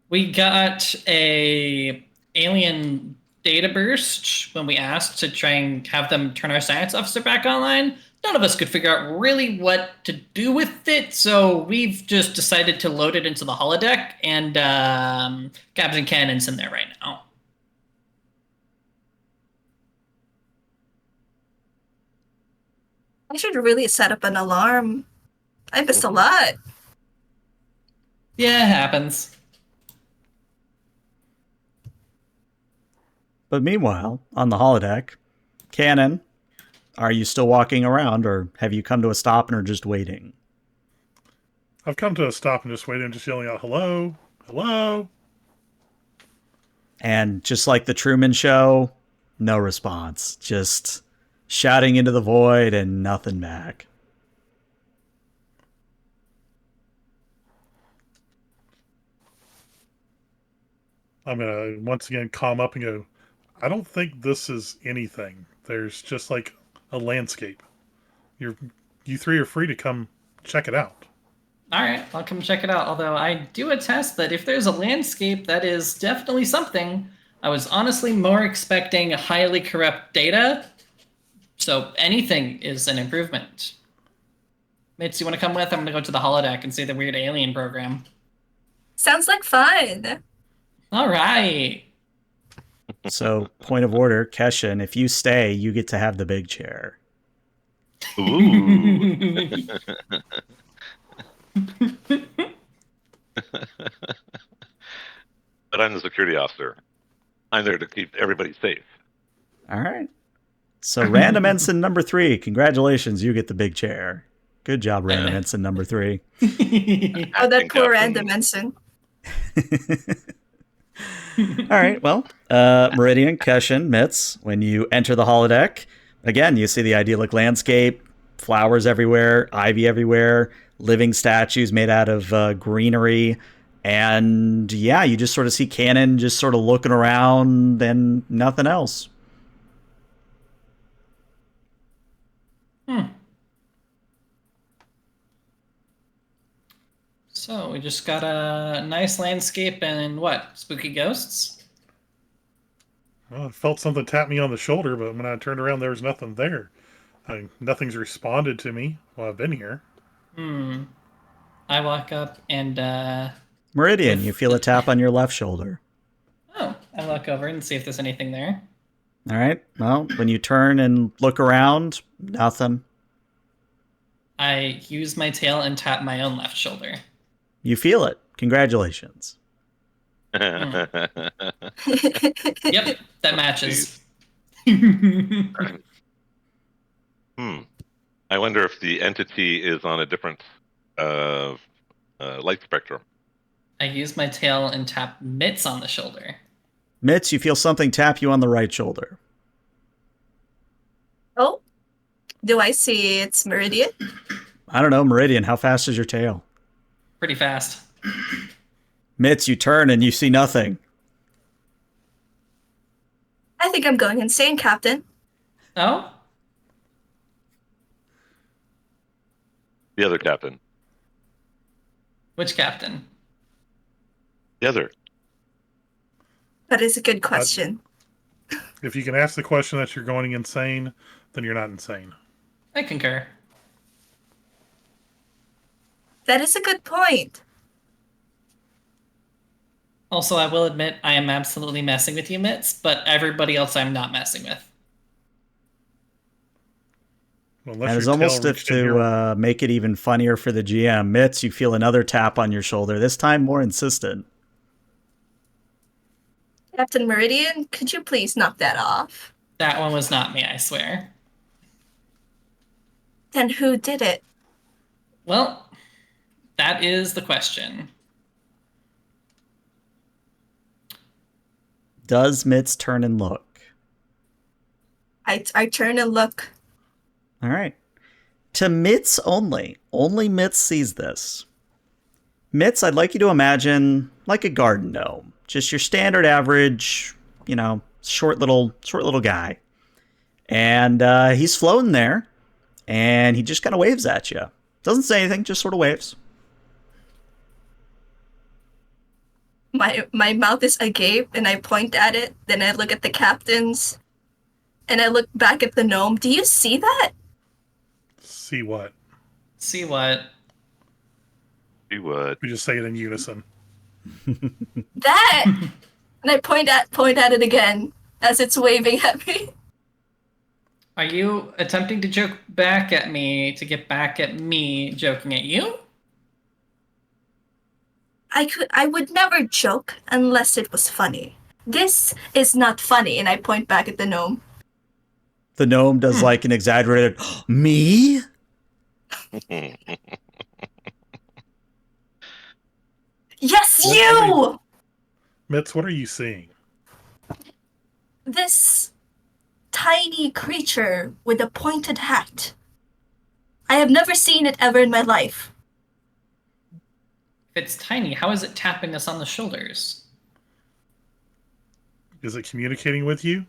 Speaker 3: we got a alien data burst when we asked to try and have them turn our science officer back online. None of us could figure out really what to do with it, so we've just decided to load it into the holodeck, and Captain Cannon's in there right now."
Speaker 5: I should really set up an alarm. I miss a lot.
Speaker 3: Yeah, it happens.
Speaker 1: But meanwhile, on the holodeck, Cannon, are you still walking around, or have you come to a stop and are just waiting?
Speaker 2: I've come to a stop and just waiting, just yelling out, "Hello, hello."
Speaker 1: And just like the Truman Show, no response. Just shouting into the void and nothing back.
Speaker 2: I'm gonna once again calm up and go, I don't think this is anything. There's just like a landscape. You three are free to come check it out.
Speaker 3: All right, I'll come check it out. Although I do attest that if there's a landscape, that is definitely something. I was honestly more expecting highly corrupt data, so anything is an improvement. Mitz, you want to come with? I'm going to go to the holodeck and see the weird alien program.
Speaker 5: Sounds like fun.
Speaker 3: All right.
Speaker 1: So, point of order, Keshin, if you stay, you get to have the big chair.
Speaker 4: Ooh. But I'm the security officer. I'm there to keep everybody safe.
Speaker 1: All right. So, random ensign number 3, congratulations, you get the big chair. Good job, random ensign number 3.
Speaker 5: Oh, that
Speaker 4: Acting
Speaker 5: poor
Speaker 4: captain.
Speaker 5: random ensign.
Speaker 1: All right, well, Meridian, Keshin, Mitz, when you enter the holodeck, again, you see the idyllic landscape, flowers everywhere, ivy everywhere, living statues made out of greenery, and yeah, you just sort of see Cannon just sort of looking around and nothing else.
Speaker 3: So we just got a nice landscape and what? Spooky ghosts?
Speaker 2: Well, I felt something tap me on the shoulder, but when I turned around, there was nothing there. Nothing's responded to me while I've been here.
Speaker 3: I walk up and
Speaker 1: Meridian, you feel a tap on your left shoulder.
Speaker 3: I look over and see if there's anything there.
Speaker 1: All right. Well, when you turn and look around, nothing.
Speaker 3: I use my tail and tap my own left shoulder.
Speaker 1: You feel it. Congratulations.
Speaker 3: Yep, that matches.
Speaker 4: I wonder if the entity is on a different light spectrum.
Speaker 3: I use my tail and tap Mitts on the shoulder.
Speaker 1: Mitz, you feel something tap you on the right shoulder.
Speaker 5: Oh, do I see its meridian?
Speaker 1: I don't know, Meridian, how fast is your tail?
Speaker 3: Pretty fast.
Speaker 1: Mitz, you turn and you see nothing.
Speaker 5: I think I'm going insane, Captain.
Speaker 3: Oh?
Speaker 4: The other captain.
Speaker 3: Which captain?
Speaker 4: The other.
Speaker 5: That is a good question.
Speaker 2: If you can ask the question that you're going insane, then you're not insane.
Speaker 3: I concur.
Speaker 5: That is a good point.
Speaker 3: Also, I will admit I am absolutely messing with you, Mitts, but everybody else I'm not messing with.
Speaker 2: Unless
Speaker 1: And it's
Speaker 2: your tail
Speaker 1: almost
Speaker 2: reached in here.
Speaker 1: to make it even funnier for the GM. Mitz, you feel another tap on your shoulder, this time more insistent.
Speaker 5: Captain Meridian, could you please knock that off?
Speaker 3: That one was not me, I swear.
Speaker 5: Then who did it?
Speaker 3: Well, that is the question.
Speaker 1: Does Mitz turn and look?
Speaker 5: I turn and look.
Speaker 1: All right. To Mitz only. Only Mitz sees this. Mitz, I'd like you to imagine like a garden gnome. Just your standard average, short little guy. And he's floating there, and he just kind of waves at you. Doesn't say anything, just sort of waves.
Speaker 5: My mouth is agape, and I point at it. Then I look at the captains, and I look back at the gnome. Do you see that?
Speaker 2: See what?
Speaker 3: See what?
Speaker 4: You would.
Speaker 2: We just say it in unison.
Speaker 5: That! And I point at it again as it's waving at me.
Speaker 3: Are you attempting to joke back at me to get back at me joking at you?
Speaker 5: I would never joke unless it was funny. This is not funny, and I point back at the gnome.
Speaker 1: The gnome does like an exaggerated, me?
Speaker 5: Yes, you!
Speaker 2: Mitz, what are you seeing?
Speaker 5: This tiny creature with a pointed hat. I have never seen it ever in my life.
Speaker 3: If it's tiny, how is it tapping us on the shoulders?
Speaker 2: Is it communicating with you?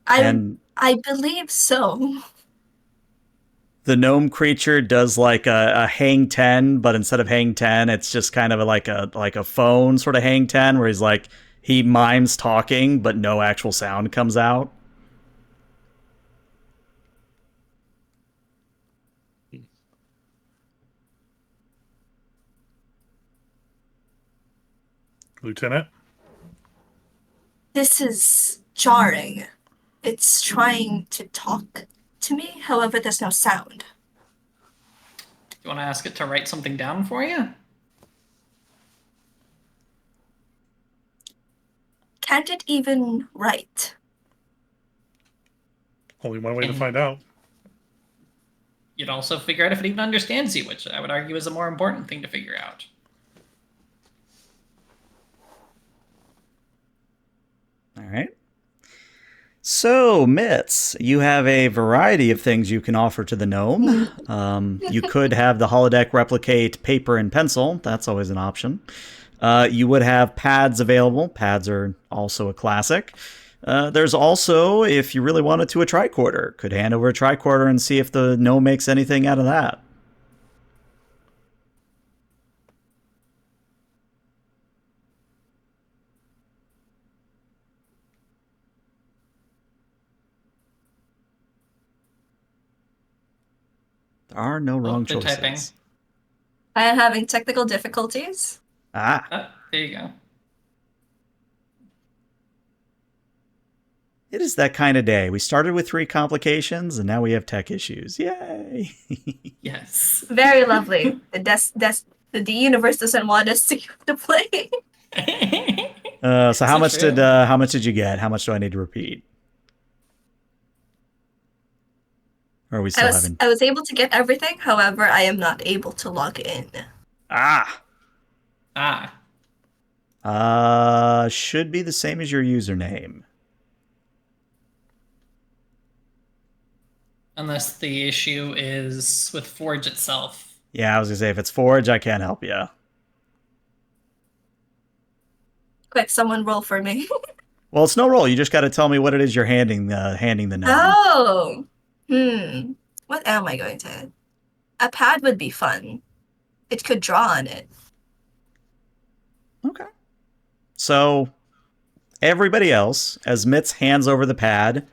Speaker 5: I believe so.
Speaker 1: The gnome creature does like a hang 10, but instead of hang 10, it's just kind of like a phone sort of hang 10 where he mimes talking, but no actual sound comes out.
Speaker 2: Lieutenant?
Speaker 5: This is jarring. It's trying to talk to me, however, there's no sound.
Speaker 3: You want to ask it to write something down for you?
Speaker 5: Can't it even write?
Speaker 2: Only one way to find out.
Speaker 3: You'd also figure out if it even understands you, which I would argue is a more important thing to figure out.
Speaker 1: All right. So, Mitz, you have a variety of things you can offer to the gnome. You could have the holodeck replicate paper and pencil. That's always an option. You would have pads available. Pads are also a classic. There's also, if you really wanted to, a tricorder. Could hand over a tricorder and see if the gnome makes anything out of that. There are no wrong
Speaker 3: they're
Speaker 1: choices.
Speaker 3: typing.
Speaker 5: I am having technical difficulties.
Speaker 1: Ah,
Speaker 3: Oh, there you go.
Speaker 1: It is that kind of day. We started with 3 complications, and now we have tech issues. Yay!
Speaker 3: Yes.
Speaker 5: Very lovely. The universe doesn't want us to play.
Speaker 1: So how much
Speaker 3: true.
Speaker 1: did you get? How much do I need to repeat? Or are we still having?
Speaker 5: I was able to get everything, however, I am not able to log in.
Speaker 1: Ah. Should be the same as your username.
Speaker 3: Unless the issue is with Forge itself.
Speaker 1: Yeah, I was gonna say if it's Forge, I can't help you.
Speaker 5: Quick, someone roll for me.
Speaker 1: Well, it's no roll. You just got to tell me what it is you're handing the gnome.
Speaker 5: Oh. What am I going to? A pad would be fun. It could draw on it.
Speaker 1: Okay. So, everybody else, as Mitz hands over the pad,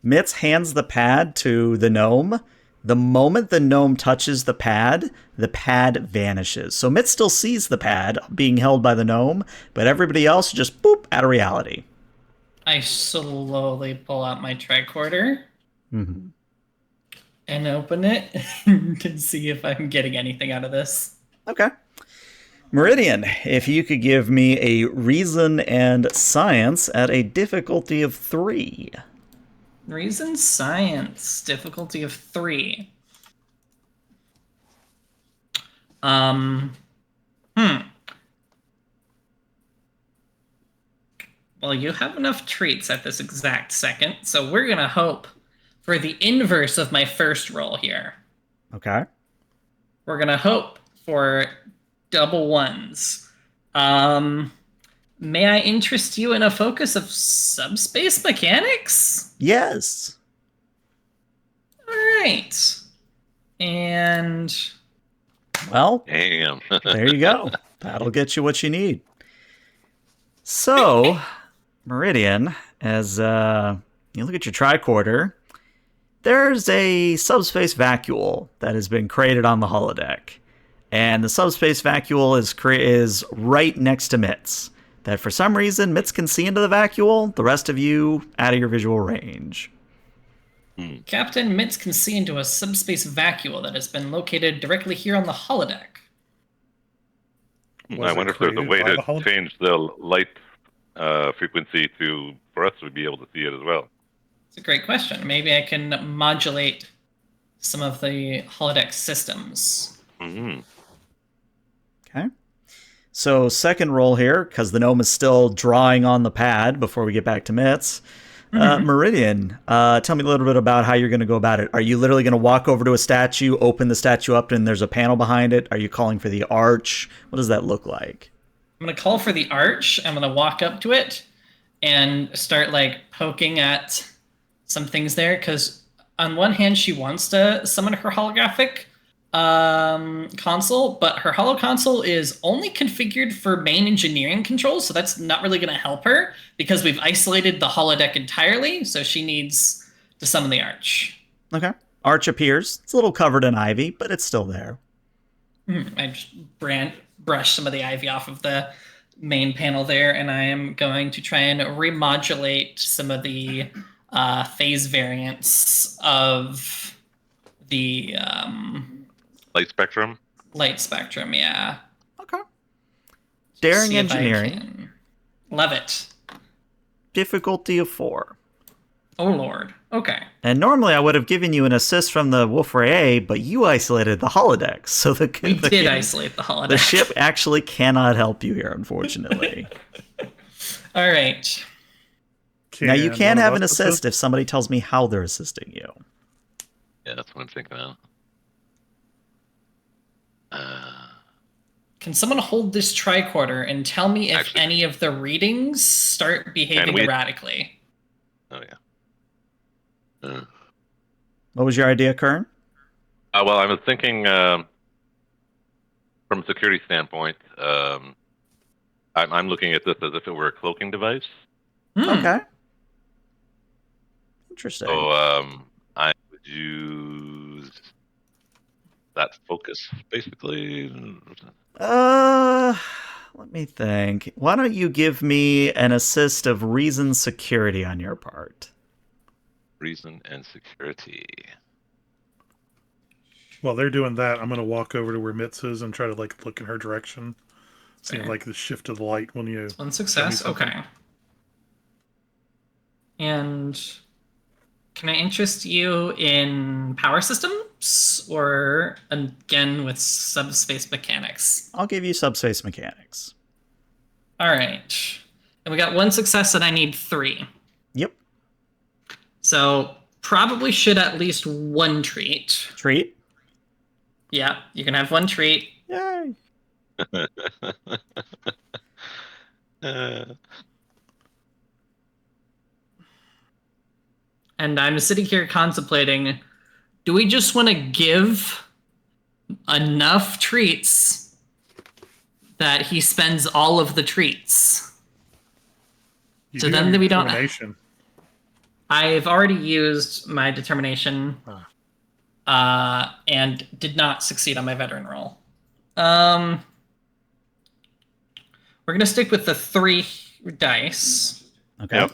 Speaker 1: Mitz hands the pad to the gnome. The moment the gnome touches the pad vanishes. So Mitz still sees the pad being held by the gnome, but everybody else just boop out of reality.
Speaker 3: I slowly pull out my tricorder and open it to see if I'm getting anything out of this.
Speaker 1: Okay. Meridian, if you could give me a reason and science at a difficulty of 3.
Speaker 3: Reason science, difficulty of 3. Well, you have enough treats at this exact second, so we're gonna hope for the inverse of my first roll here.
Speaker 1: Okay.
Speaker 3: We're gonna hope for double ones. May I interest you in a focus of subspace mechanics?
Speaker 1: Yes.
Speaker 3: All right. And
Speaker 1: Well,
Speaker 4: Damn.
Speaker 1: there you go. That'll get you what you need. So, Meridian, as you look at your tricorder, there's a subspace vacuole that has been created on the holodeck. And the subspace vacuole is right next to Mitz. That for some reason, Mitz can see into the vacuole, the rest of you out of your visual range.
Speaker 3: Captain Mitz can see into a subspace vacuole that has been located directly here on the holodeck.
Speaker 2: Was
Speaker 4: I
Speaker 2: it
Speaker 4: wonder if there's a
Speaker 2: created
Speaker 4: way
Speaker 2: by
Speaker 4: to
Speaker 2: the holodeck?
Speaker 4: change the light frequency for us to be able to see it as well.
Speaker 3: It's a great question. Maybe I can modulate some of the holodeck systems.
Speaker 4: Mm-hmm.
Speaker 1: Okay. So second roll here, because the gnome is still drawing on the pad before we get back to Mitz. Meridian, tell me a little bit about how you're going to go about it. Are you literally going to walk over to a statue, open the statue up, and there's a panel behind it? Are you calling for the arch? What does that look like?
Speaker 3: I'm going to call for the arch. I'm going to walk up to it and start poking at some things there, because on one hand she wants to summon her holographic console, but her holo console is only configured for main engineering controls, so that's not really going to help her because we've isolated the holodeck entirely, so she needs to summon the arch.
Speaker 1: Okay. Arch appears. It's a little covered in ivy, but it's still there.
Speaker 3: I just brush some of the ivy off of the main panel there, and I am going to try and remodulate some of the phase variants of the
Speaker 4: Light spectrum.
Speaker 3: yeah.
Speaker 1: Okay. Daring
Speaker 3: See if I
Speaker 1: engineering.
Speaker 3: can- Love it.
Speaker 1: Difficulty of 4.
Speaker 3: Oh lord. Okay.
Speaker 1: And normally I would have given you an assist from the Wolf-Rayet, but you isolated the holodeck, so
Speaker 3: We did isolate the holodeck.
Speaker 1: The ship actually cannot help you here, unfortunately.
Speaker 3: All right.
Speaker 1: Now you can
Speaker 2: one
Speaker 1: have
Speaker 2: of
Speaker 1: an
Speaker 2: us
Speaker 1: assist if somebody tells me how they're assisting you.
Speaker 4: Yeah, that's what I'm thinking of.
Speaker 3: Can someone hold this tricorder and tell me if
Speaker 4: Actually-
Speaker 3: any of the readings start behaving
Speaker 4: we-
Speaker 3: erratically?
Speaker 4: Oh yeah.
Speaker 1: What was your idea, Kern?
Speaker 4: Well, I was thinking from a security standpoint. I'm looking at this as if it were a cloaking device.
Speaker 1: Okay. Interesting.
Speaker 4: So I would use that focus, basically.
Speaker 1: Let me think. Why don't you give me an assist of reason security on your part?
Speaker 4: reason and security.
Speaker 2: While they're doing that, I'm going to walk over to where Mitz is and try to like look in her direction. See like the shift of the light when you.
Speaker 3: One success. Okay. And can I interest you in power systems or again with subspace mechanics?
Speaker 1: I'll give you subspace mechanics.
Speaker 3: All right. And we got one success and I need 3.
Speaker 1: Yep.
Speaker 3: So probably should at least one treat.
Speaker 1: Treat.
Speaker 3: Yeah, you can have one treat.
Speaker 1: Yay.
Speaker 3: And I'm sitting here contemplating, do we just want to give enough treats that he spends all of the treats?
Speaker 2: You
Speaker 3: So
Speaker 2: do
Speaker 3: then
Speaker 2: have
Speaker 3: we don't.
Speaker 2: determination.
Speaker 3: I've already used my determination and did not succeed on my veteran roll. We're going to stick with the 3 dice.
Speaker 1: Okay.
Speaker 4: Yep.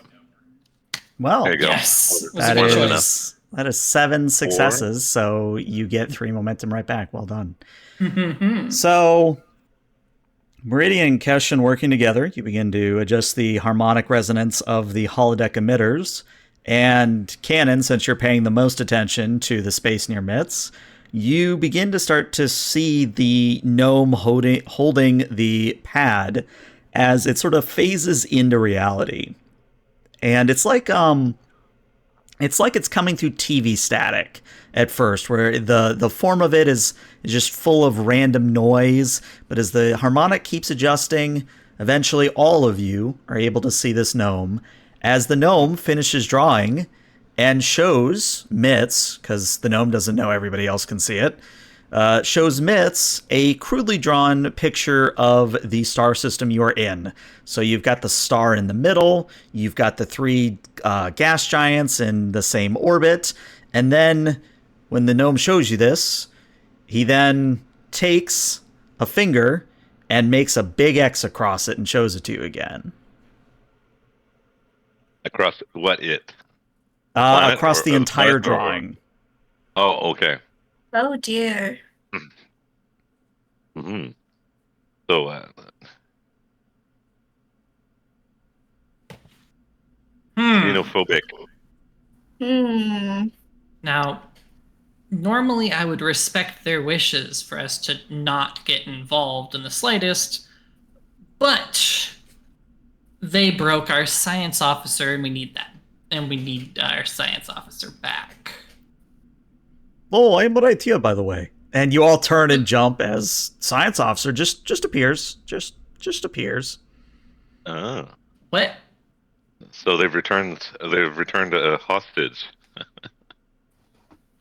Speaker 1: Well,
Speaker 4: There you go.
Speaker 3: Yes. Was a
Speaker 1: that
Speaker 3: good
Speaker 1: is
Speaker 3: choice.
Speaker 1: that is 7 successes, so you get 3 momentum right back. Well done. So, Meridian and Keshin working together, you begin to adjust the harmonic resonance of the holodeck emitters. And Cannon, since you're paying the most attention to the space near Mitz, you begin to start to see the gnome holding the pad as it sort of phases into reality. And it's like it's coming through TV static at first, where the form of it is just full of random noise. But as the harmonic keeps adjusting, eventually all of you are able to see this gnome. As the gnome finishes drawing and shows Mitz, because the gnome doesn't know everybody else can see it, shows Mitz a crudely drawn picture of the star system you're in. So you've got the star in the middle, you've got the 3 gas giants in the same orbit, and then when the gnome shows you this, he then takes a finger and makes a big X across it and shows it to you again.
Speaker 4: Across what it? Planet
Speaker 1: Across the
Speaker 4: or
Speaker 1: entire
Speaker 4: planet or-
Speaker 1: drawing.
Speaker 4: Oh, okay.
Speaker 5: Oh dear.
Speaker 4: Mm-hmm. So, xenophobic.
Speaker 3: Now, normally I would respect their wishes for us to not get involved in the slightest, but they broke our science officer and we need that. And we need our science officer back.
Speaker 1: Oh, I'm right here, by the way. And you all turn and jump as science officer just appears. Just appears.
Speaker 4: Oh.
Speaker 3: What?
Speaker 4: So they've returned a hostage.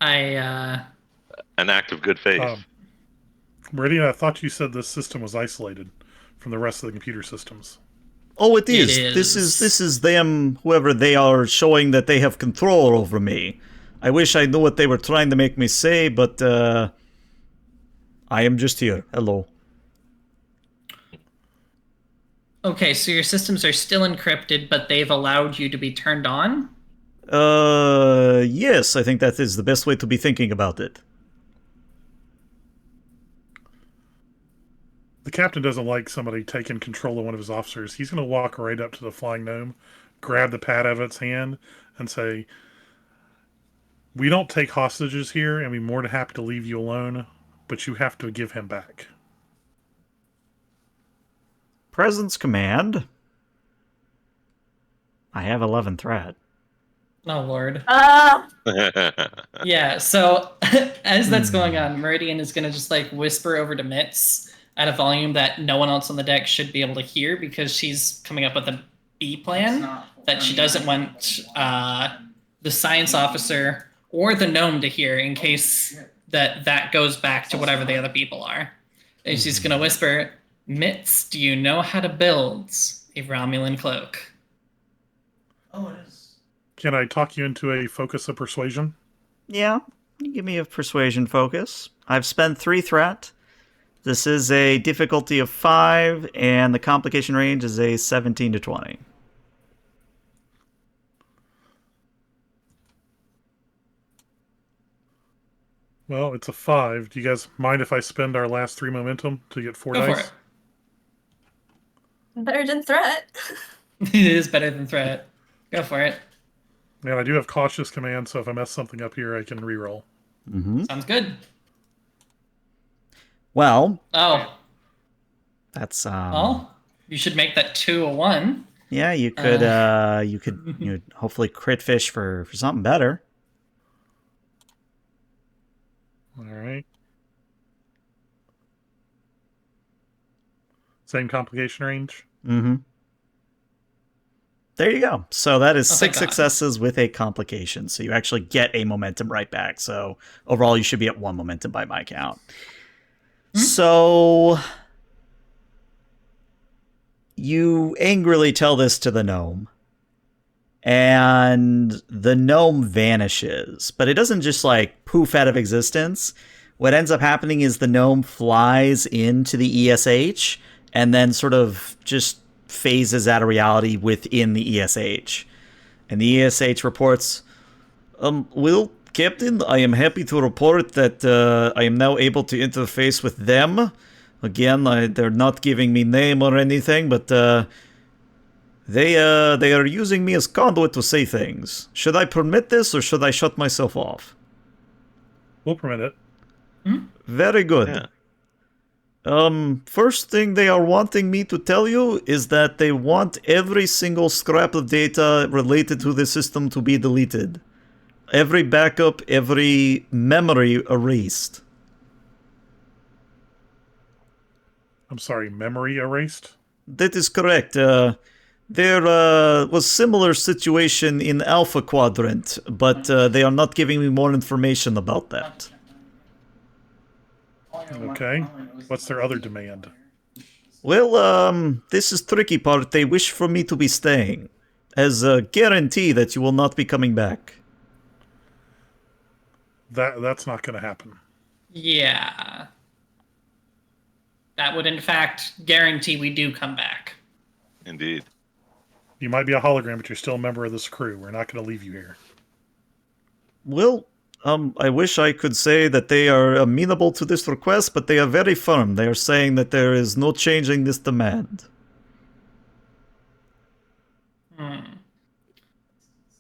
Speaker 3: I
Speaker 4: An act of good faith.
Speaker 2: Meridian, I thought you said this system was isolated from the rest of the computer systems.
Speaker 1: Oh, it is.
Speaker 3: It
Speaker 1: This
Speaker 3: is.
Speaker 1: is them, whoever they are, showing that they have control over me. I wish I knew what they were trying to make me say, but I am just here. Hello.
Speaker 3: Okay, so your systems are still encrypted, but they've allowed you to be turned on?
Speaker 1: Yes, I think that is the best way to be thinking about it.
Speaker 2: The captain doesn't like somebody taking control of one of his officers. He's going to walk right up to the flying gnome, grab the pad out of its hand, and say, "We don't take hostages here, and we're more than happy to leave you alone, but you have to give him back."
Speaker 1: Presence command. I have 11 threat.
Speaker 3: Oh, Lord.
Speaker 5: Ah,
Speaker 3: Yeah, so as that's going on, Meridian is going to just like whisper over to Mitz at a volume that no one else on the deck should be able to hear because she's coming up with a B plan that she doesn't want the science officer or the gnome to hear in case that goes back to whatever the other people are. And she's going to whisper, Mitz, do you know how to build a Romulan cloak?
Speaker 6: Oh, it is.
Speaker 2: Can I talk you into a focus of persuasion?
Speaker 1: Yeah, you give me a persuasion focus. I've spent 3 threat. This is a difficulty of 5, and the complication range is a 17 to 20.
Speaker 2: Well, it's a 5. Do you guys mind if I spend our last 3 momentum to get 4
Speaker 3: Go for
Speaker 2: dice?
Speaker 3: it.
Speaker 5: Better than threat.
Speaker 3: It is better than threat. Go for it.
Speaker 2: And I do have cautious command, so if I mess something up here, I can reroll.
Speaker 3: Sounds good.
Speaker 1: Well,
Speaker 3: Oh,
Speaker 1: that's
Speaker 3: well, you should make that 2 a 1.
Speaker 1: yeah, you could hopefully crit fish for something better.
Speaker 2: All right. Same complication range.
Speaker 1: Mm-hmm. There you go. So that is
Speaker 3: Oh, thank
Speaker 1: 6
Speaker 3: God.
Speaker 1: successes with a complication. So you actually get a momentum right back. So overall, you should be at 1 momentum by my count. So you angrily tell this to the gnome, and the gnome vanishes. But it doesn't just like poof out of existence. What ends up happening is the gnome flies into the ESH and then sort of just phases out of reality within the ESH. And the ESH reports, well, Captain, I am happy to report that I am now able to interface with them. Again, they're not giving me name or anything, but they are using me as conduit to say things. Should I permit this or should I shut myself off?
Speaker 2: We'll permit it.
Speaker 1: Very good.
Speaker 4: Yeah.
Speaker 1: First thing they are wanting me to tell you is that they want every single scrap of data related to the system to be deleted. Every backup, every memory erased.
Speaker 2: I'm sorry, memory erased?
Speaker 1: That is correct. There was similar situation in Alpha Quadrant, but they are not giving me more information about that.
Speaker 2: Okay. What's their other demand?
Speaker 1: Well, this is tricky part. They wish for me to be staying, as a guarantee that you will not be coming back.
Speaker 2: That's not going to happen.
Speaker 3: Yeah. That would, in fact, guarantee we do come back.
Speaker 4: Indeed.
Speaker 2: You might be a hologram, but you're still a member of this crew. We're not going to leave you here.
Speaker 1: Well, I wish I could say that they are amenable to this request, but they are very firm. They are saying that there is no changing this demand.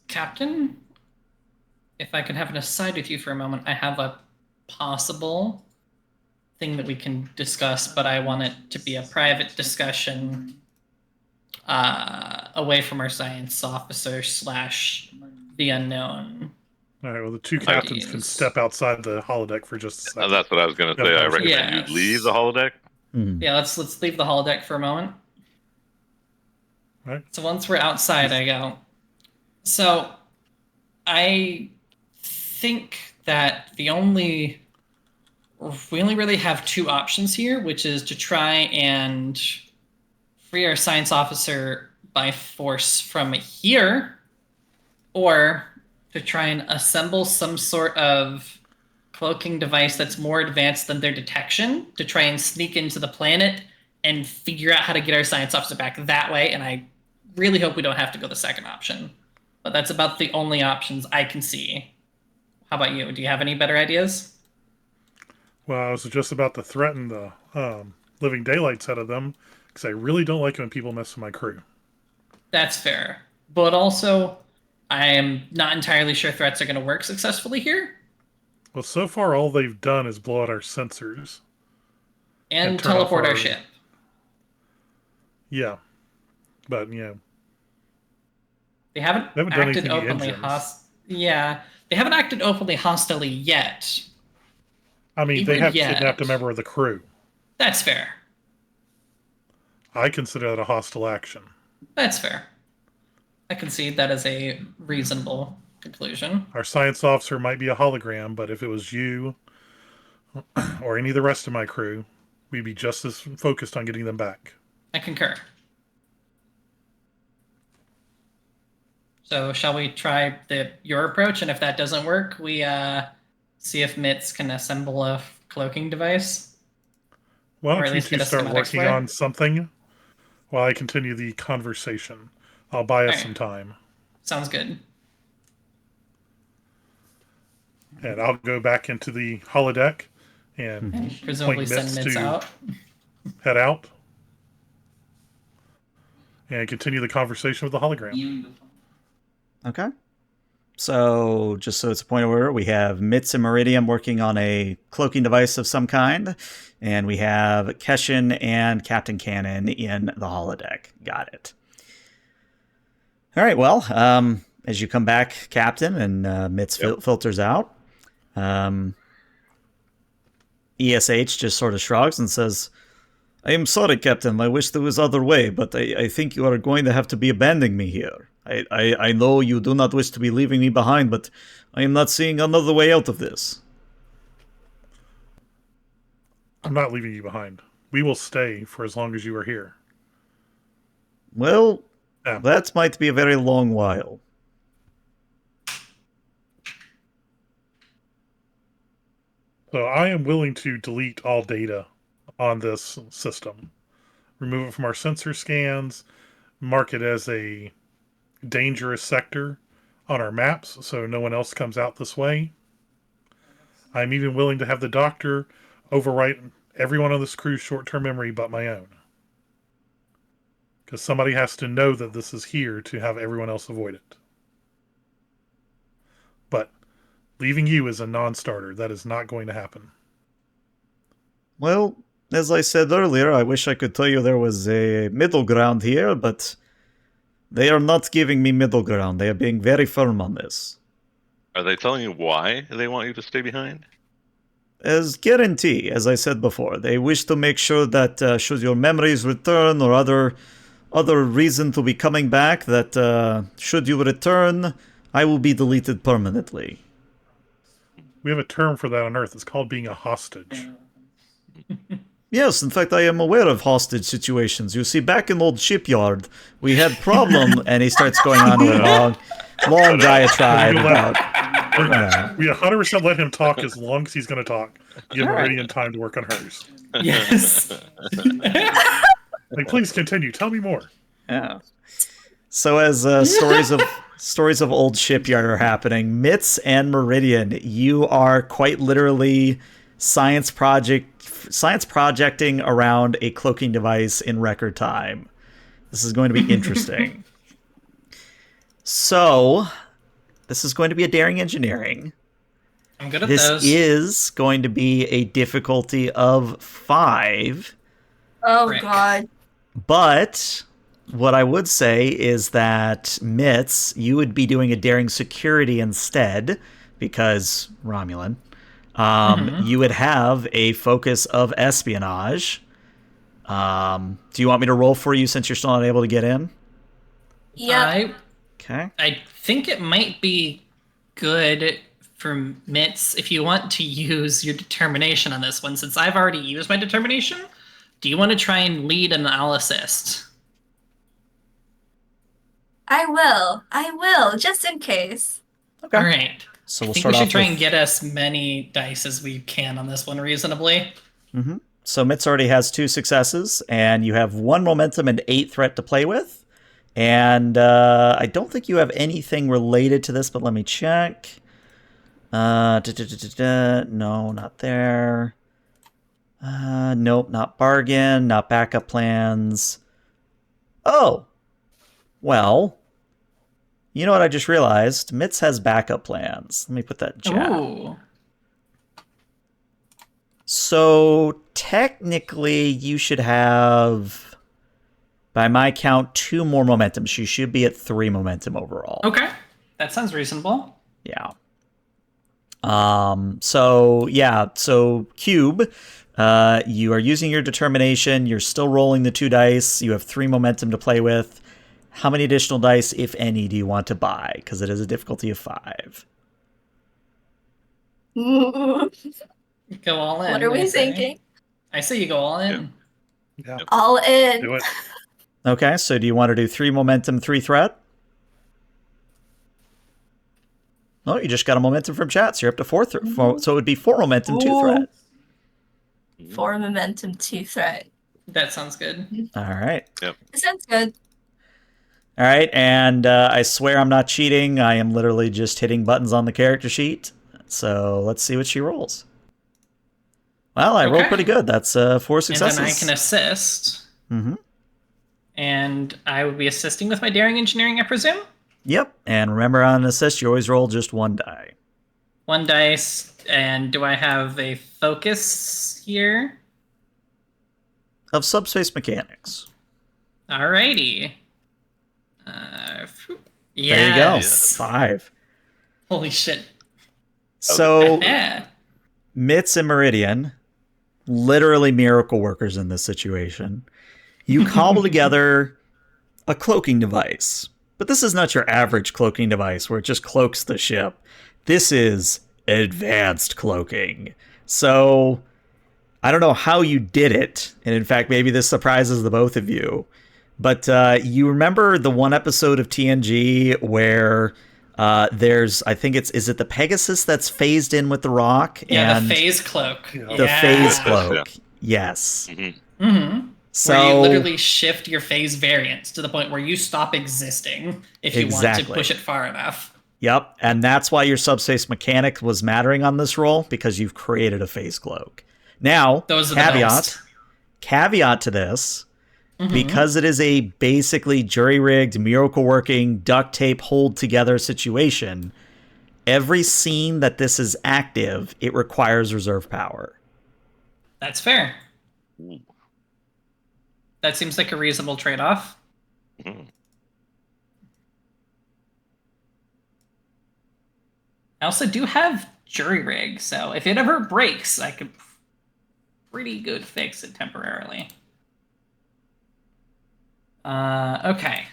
Speaker 3: Captain, if I could have an aside with you for a moment, I have a possible thing that we can discuss, but I want it to be a private discussion away from our science officer / the unknown.
Speaker 2: All right, well, the 2 captains can
Speaker 3: Ideas.
Speaker 2: step outside the holodeck for just a second.
Speaker 4: That's what I was going to say. I recommend
Speaker 3: Yes.
Speaker 4: you leave the holodeck.
Speaker 3: Yeah, let's leave the holodeck for a moment.
Speaker 2: Right.
Speaker 3: So once we're outside, I go. So I think that we only really have 2 options here, which is to try and free our science officer by force from here, or to try and assemble some sort of cloaking device that's more advanced than their detection to try and sneak into the planet and figure out how to get our science officer back that way. And I really hope we don't have to go the second option. But that's about the only options I can see. How about you? Do you have any better ideas?
Speaker 2: Well, I was just about to threaten the living daylights out of them because I really don't like it when people mess with my crew.
Speaker 3: That's fair. But also, I am not entirely sure threats are going to work successfully here.
Speaker 2: Well, so far all they've done is blow out our sensors.
Speaker 3: And
Speaker 2: turn off
Speaker 3: teleport our
Speaker 2: our-
Speaker 3: ship.
Speaker 2: Yeah. But, you know,
Speaker 3: They haven't
Speaker 2: They haven't done
Speaker 3: acted
Speaker 2: anything to
Speaker 3: openly
Speaker 2: engines.
Speaker 3: Yeah, they haven't acted openly hostilely yet.
Speaker 2: I mean, they
Speaker 3: Even
Speaker 2: have
Speaker 3: yet.
Speaker 2: kidnapped a member of the crew.
Speaker 3: That's fair.
Speaker 2: I consider that a hostile action.
Speaker 3: That's fair. I concede that is a reasonable conclusion.
Speaker 2: Our science officer might be a hologram, but if it was you or any of the rest of my crew, we'd be just as focused on getting them back.
Speaker 3: I concur. So shall we try your approach, and if that doesn't work, we see if Mitz can assemble a cloaking device?
Speaker 2: Why
Speaker 3: Or at
Speaker 2: don't you
Speaker 3: least
Speaker 2: two
Speaker 3: get a
Speaker 2: start
Speaker 3: schematics
Speaker 2: working
Speaker 3: for it?
Speaker 2: on something while I continue the conversation? I'll buy us
Speaker 3: Alright.
Speaker 2: some time.
Speaker 3: Sounds good.
Speaker 2: And I'll go back into the holodeck and
Speaker 3: Presumably
Speaker 2: point
Speaker 3: send
Speaker 2: Mitts
Speaker 3: Mitts
Speaker 2: to
Speaker 3: out.
Speaker 2: head out and continue the conversation with the hologram.
Speaker 1: Okay. So, just so it's a point of order, we have Mitz and Meridian working on a cloaking device of some kind, and we have Keshin and Captain Cannon in the holodeck. Got it. All right, well, as you come back, Captain, and Mitz filters out, ESH just sort of shrugs and says, I am sorry, Captain. I wish there was other way, but I think you are going to have to be abandoning me here. I know you do not wish to be leaving me behind, but I am not seeing another way out of this.
Speaker 2: I'm not leaving you behind. We will stay for as long as you are here.
Speaker 1: Well,
Speaker 2: Yeah.
Speaker 1: that might be a very long while.
Speaker 2: So I am willing to delete all data on this system. Remove it from our sensor scans, mark it as a dangerous sector on our maps so no one else comes out this way. I'm even willing to have the doctor overwrite everyone on this crew's short-term memory but my own. Because somebody has to know that this is here to have everyone else avoid it. But leaving you is a non-starter. That is not going to happen.
Speaker 1: Well, as I said earlier, I wish I could tell you there was a middle ground here, but they are not giving me middle ground. They are being very firm on this.
Speaker 4: Are they telling you why they want you to stay behind?
Speaker 1: As guarantee, as I said before, they wish to make sure that should your memories return or other reason to be coming back, that should you return, I will be deleted permanently.
Speaker 2: We have a term for that on Earth. It's called being a hostage.
Speaker 1: Yes, in fact, I am aware of hostage situations. You see, back in old shipyard, we had problem, and he starts going on to a long diatribe about...
Speaker 2: We 100% let him talk as long as he's going to talk. Give Meridian time to work on hers.
Speaker 3: Yes.
Speaker 2: Like, please continue. Tell me more.
Speaker 1: Yeah. So as stories of old shipyard are happening, Mitz and Meridian, you are quite literally science projecting around a cloaking device in record time. This is going to be interesting. So, this is going to be a daring engineering.
Speaker 3: I'm good at
Speaker 1: This
Speaker 3: those.
Speaker 1: is going to be a difficulty of 5.
Speaker 5: Oh
Speaker 3: Frick.
Speaker 5: god.
Speaker 1: But what I would say is that, Mitz, you would be doing a daring security instead, because Romulan. You would have a focus of espionage. Do you want me to roll for you since you're still not able to get in?
Speaker 5: Yeah.
Speaker 1: Okay.
Speaker 3: I think it might be good for Mitz if you want to use your determination on this one. Since I've already used my determination, do you want to try and lead an assist?
Speaker 5: I will, just in case.
Speaker 1: Okay.
Speaker 3: All right.
Speaker 1: So
Speaker 3: I
Speaker 1: we'll
Speaker 3: think
Speaker 1: start
Speaker 3: we should
Speaker 1: off
Speaker 3: try
Speaker 1: with...
Speaker 3: and get as many dice as we can on this one reasonably.
Speaker 1: So Mitz already has 2 successes, and you have 1 momentum and 8 threat to play with. And I don't think you have anything related to this, but let me check. No, not there. Nope, not bargain, not backup plans. Oh! Well, you know what I just realized? Mitz has backup plans. Let me put that in chat.
Speaker 3: Ooh.
Speaker 1: So, technically, you should have, by my count, 2 more momentum. You should be at 3 momentum overall.
Speaker 3: Okay. That sounds reasonable.
Speaker 1: Yeah. So Cube, you are using your determination. You're still rolling the 2 dice. You have 3 momentum to play with. How many additional dice, if any, do you want to buy? Because it is a difficulty of 5.
Speaker 3: Go all in.
Speaker 5: What are
Speaker 3: I
Speaker 5: we
Speaker 3: say.
Speaker 5: thinking?
Speaker 3: I say you go all in.
Speaker 2: Yeah.
Speaker 5: All in.
Speaker 2: Do it.
Speaker 1: Okay, so do you want to do 3 momentum, 3 threat? Oh, you just got a momentum from chat, so you're up to 4 so it would be 4 momentum, 2 threat.
Speaker 5: 4 momentum, 2 threat.
Speaker 3: That sounds good.
Speaker 1: All right.
Speaker 5: That sounds good.
Speaker 1: All right, and I swear I'm not cheating. I am literally just hitting buttons on the character sheet. So let's see what she rolls. Well, I rolled
Speaker 3: Okay.
Speaker 1: pretty good. That's 4 successes.
Speaker 3: And then I can assist.
Speaker 1: Mm-hmm.
Speaker 3: And I would be assisting with my daring engineering, I presume?
Speaker 1: Yep. And remember, on an assist, you always roll just 1 die.
Speaker 3: 1 dice. And do I have a focus here?
Speaker 1: Of subspace mechanics.
Speaker 3: Alrighty. Yes.
Speaker 1: There you go. 5.
Speaker 3: Holy shit.
Speaker 1: So,
Speaker 3: Yeah.
Speaker 1: Mitz and Meridian, literally miracle workers in this situation. You cobble together a cloaking device. But this is not your average cloaking device where it just cloaks the ship. This is advanced cloaking. So, I don't know how you did it. And in fact, maybe this surprises the both of you. But you remember the one episode of TNG where there's, I think is it the Pegasus that's phased in with the rock?
Speaker 3: Yeah,
Speaker 1: and
Speaker 3: the phase cloak.
Speaker 1: The phase cloak. Yes.
Speaker 3: Mm-hmm.
Speaker 1: So,
Speaker 3: where you literally shift your phase variance to the point where you stop existing if you want to push it far enough.
Speaker 1: Yep. And that's why your subspace mechanic was mattering on this roll, because you've created a phase cloak. Now,
Speaker 3: Those are the
Speaker 1: caveat to this, because it is a basically jury-rigged, miracle-working, duct tape hold-together situation, every scene that this is active, it requires reserve power.
Speaker 3: That's fair. That seems like a reasonable trade-off.
Speaker 4: Mm.
Speaker 3: I also do have jury rig, so if it ever breaks, I could pretty good fix it temporarily. Okay.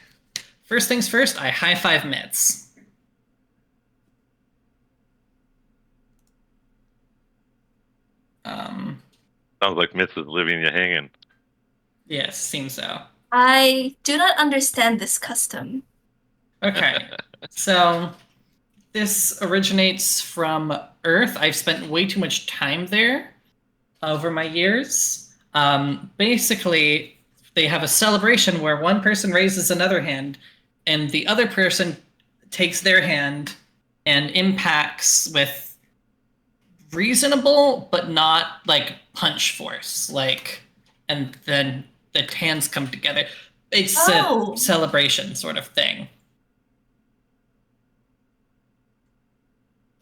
Speaker 3: First things first, I high-five Mitz.
Speaker 4: Sounds like Mitz is leaving you hanging.
Speaker 3: Yes, seems so.
Speaker 5: I do not understand this custom.
Speaker 3: Okay, so this originates from Earth. I've spent way too much time there over my years. Basically, they have a celebration where one person raises another hand, and the other person takes their hand and impacts with reasonable but not like punch force, like, and then the hands come together. It's a celebration sort of thing.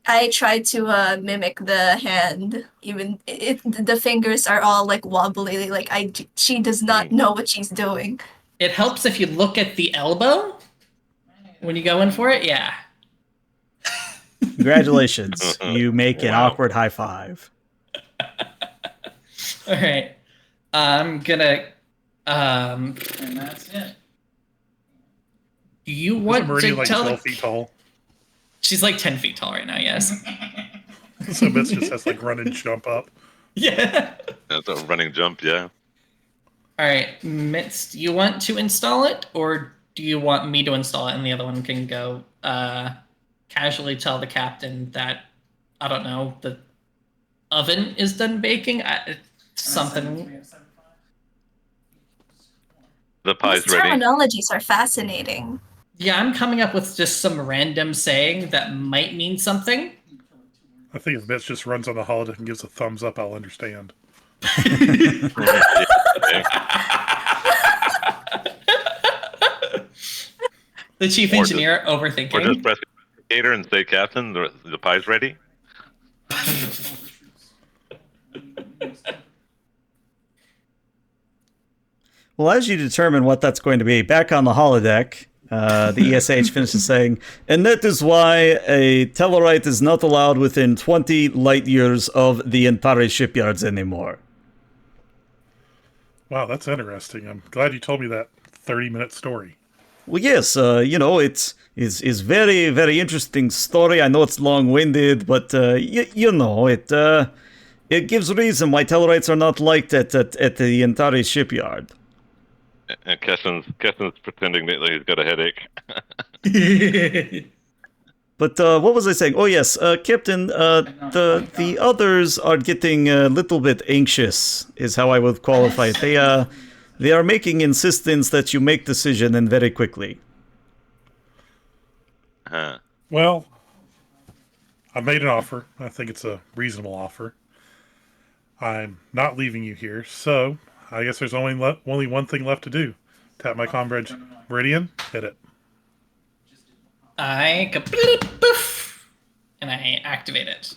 Speaker 5: I tried to mimic the hand, even if the fingers are all like wobbly. Like she does not know what she's doing.
Speaker 3: It helps if you look at the elbow when you go in for it. Yeah.
Speaker 1: Congratulations. You make an awkward high five.
Speaker 3: All right. I'm gonna. And that's it. Do you want to
Speaker 2: Meridian like
Speaker 3: tell
Speaker 2: 12 feet tall?
Speaker 3: She's like 10 feet tall right now, yes.
Speaker 2: So Mitz just has like run and jump up.
Speaker 3: Yeah.
Speaker 4: That's a running jump, yeah.
Speaker 3: All right, Mitz, do you want to install it, or do you want me to install it and the other one can go casually tell the captain that, I don't know, the oven is done baking? Something.
Speaker 4: The pie's
Speaker 5: These
Speaker 4: ready.
Speaker 5: terminologies are fascinating.
Speaker 3: Yeah, I'm coming up with just some random saying that might mean something.
Speaker 2: I think if Mitch just runs on the holodeck and gives a thumbs up, I'll understand.
Speaker 3: The chief engineer overthinking.
Speaker 4: Or just press indicator and say, Captain, the pie's ready.
Speaker 1: Well, as you determine what that's going to be, back on the holodeck, the ESH finishes saying, and that is why a Tellarite is not allowed within 20 light years of the Antari shipyards anymore.
Speaker 2: Wow, that's interesting. I'm glad you told me that 30-minute story.
Speaker 1: Well, yes, it's very, very interesting story. I know it's long-winded, but, it gives reason why Tellarites are not liked at the Antari shipyard.
Speaker 4: And Keston's pretending that he's got a headache.
Speaker 1: But what was I saying? Oh yes, Captain. The others are getting a little bit anxious, is how I would qualify it. They are making insistence that you make decision and very quickly.
Speaker 2: Well, I've made an offer. I think it's a reasonable offer. I'm not leaving you here, so I guess there's only one thing left to do. Tap my comm bridge. Meridian, hit it.
Speaker 3: I go bleep, poof, and I activate it.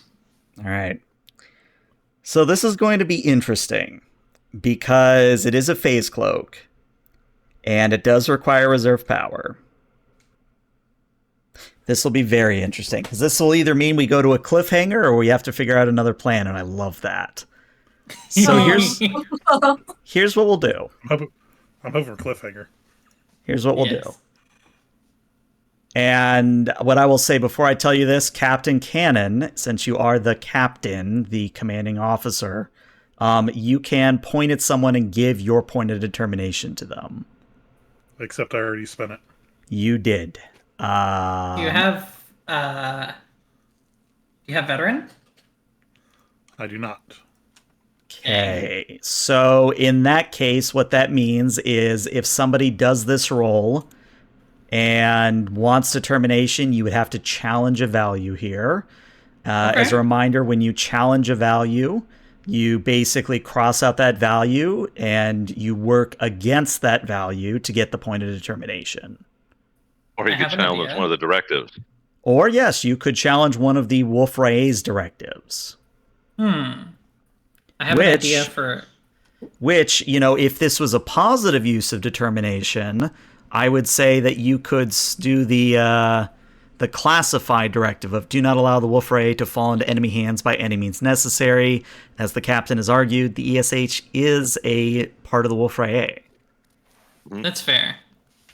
Speaker 1: All right. So this is going to be interesting because it is a phase cloak and it does require reserve power. This will be very interesting because this will either mean we go to a cliffhanger or we have to figure out another plan, and I love that. So here's what we'll do.
Speaker 2: I'm hoping for cliffhanger.
Speaker 1: Here's what we'll
Speaker 3: Yes.
Speaker 1: do. And what I will say before I tell you this, Captain Cannon, since you are the captain, the commanding officer, you can point at someone and give your point of determination to them.
Speaker 2: Except I already spent it.
Speaker 1: You did.
Speaker 3: Do you have veteran?
Speaker 2: I do not.
Speaker 1: Okay. So in that case, what that means is if somebody does this roll and wants determination, you would have to challenge a value here. As a reminder, when you challenge a value, you basically cross out that value and you work against that value to get the point of determination.
Speaker 4: Or you
Speaker 3: I
Speaker 4: could
Speaker 3: have an
Speaker 4: challenge
Speaker 3: idea.
Speaker 4: one of the directives.
Speaker 1: Or yes, you could challenge one of the Wolf-Rayet's directives.
Speaker 3: I have an idea for...
Speaker 1: Which, you know, if this was a positive use of determination, I would say that you could do the classified directive of do not allow the Wolf-Rayet to fall into enemy hands by any means necessary. As the captain has argued, the ESH is a part of the Wolf-Rayet.
Speaker 3: That's fair.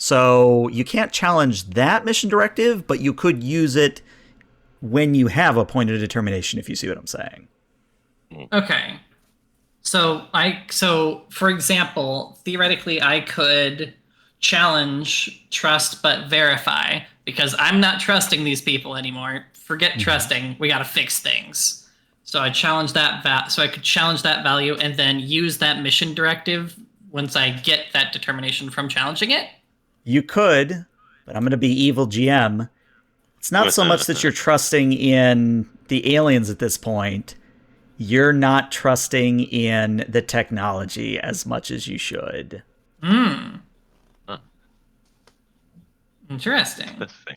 Speaker 1: So you can't challenge that mission directive, but you could use it when you have a point of determination, if you see what I'm saying.
Speaker 3: Okay. So for example, theoretically I could challenge trust but verify because I'm not trusting these people anymore. Forget trusting. We got to fix things. So I challenge that so I could challenge that value and then use that mission directive once I get that determination from challenging it.
Speaker 1: You could, but I'm going to be evil GM. It's not so much that you're trusting in the aliens at this point. You're not trusting in the technology as much as you should.
Speaker 3: Interesting.
Speaker 4: Let's see.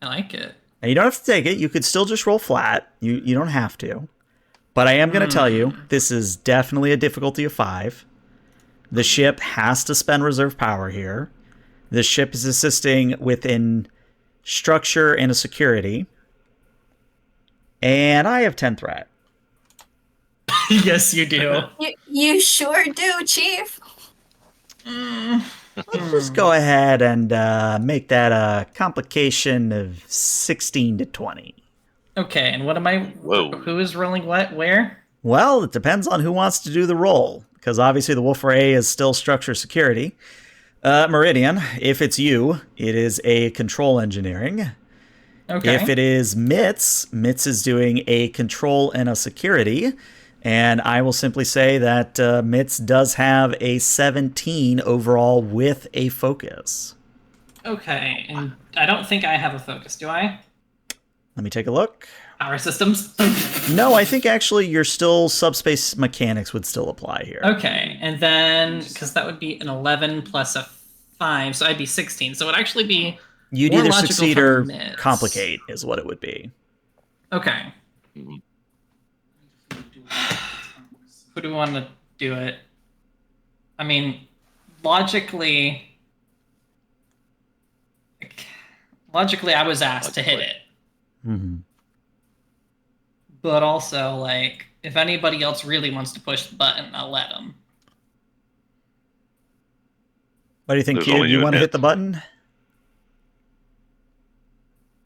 Speaker 3: I like it.
Speaker 1: Now, you don't have to take it. You could still just roll flat. You don't have to. But I am going to tell you, this is definitely a difficulty of 5. The ship has to spend reserve power here. The ship is assisting within structure and a security. And I have 10 threat.
Speaker 3: Yes, you do.
Speaker 5: You sure do, Chief.
Speaker 1: Let's just go ahead and make that a complication of 16 to 20.
Speaker 3: Okay, and what am I...
Speaker 4: Whoa.
Speaker 3: Who is rolling what? Where?
Speaker 1: Well, it depends on who wants to do the roll, because obviously the Wolf-Rayet is still structure security. Meridian, if it's you, it is a control engineering.
Speaker 3: Okay.
Speaker 1: If it is Mitz is doing a control and a security. And I will simply say that Mitz does have a 17 overall with a focus.
Speaker 3: Okay, and I don't think I have a focus, do I?
Speaker 1: Let me take a look.
Speaker 3: Power systems?
Speaker 1: No, I think actually your still subspace mechanics would still apply here.
Speaker 3: Okay, and then, because that would be an 11 plus a 5, so I'd be 16. So it would actually be
Speaker 1: You'd
Speaker 3: more
Speaker 1: either
Speaker 3: logical
Speaker 1: succeed
Speaker 3: for
Speaker 1: or
Speaker 3: Mitz.
Speaker 1: complicate is what it would be.
Speaker 3: Okay. Who do we want to do it? I mean, logically, I was asked to hit it.
Speaker 1: Mm-hmm.
Speaker 3: But also, like, if anybody else really wants to push the button, I'll let them.
Speaker 1: What do you think,
Speaker 4: There's
Speaker 1: Q?
Speaker 4: only
Speaker 1: You
Speaker 4: you
Speaker 1: want to
Speaker 4: and
Speaker 1: hit the button?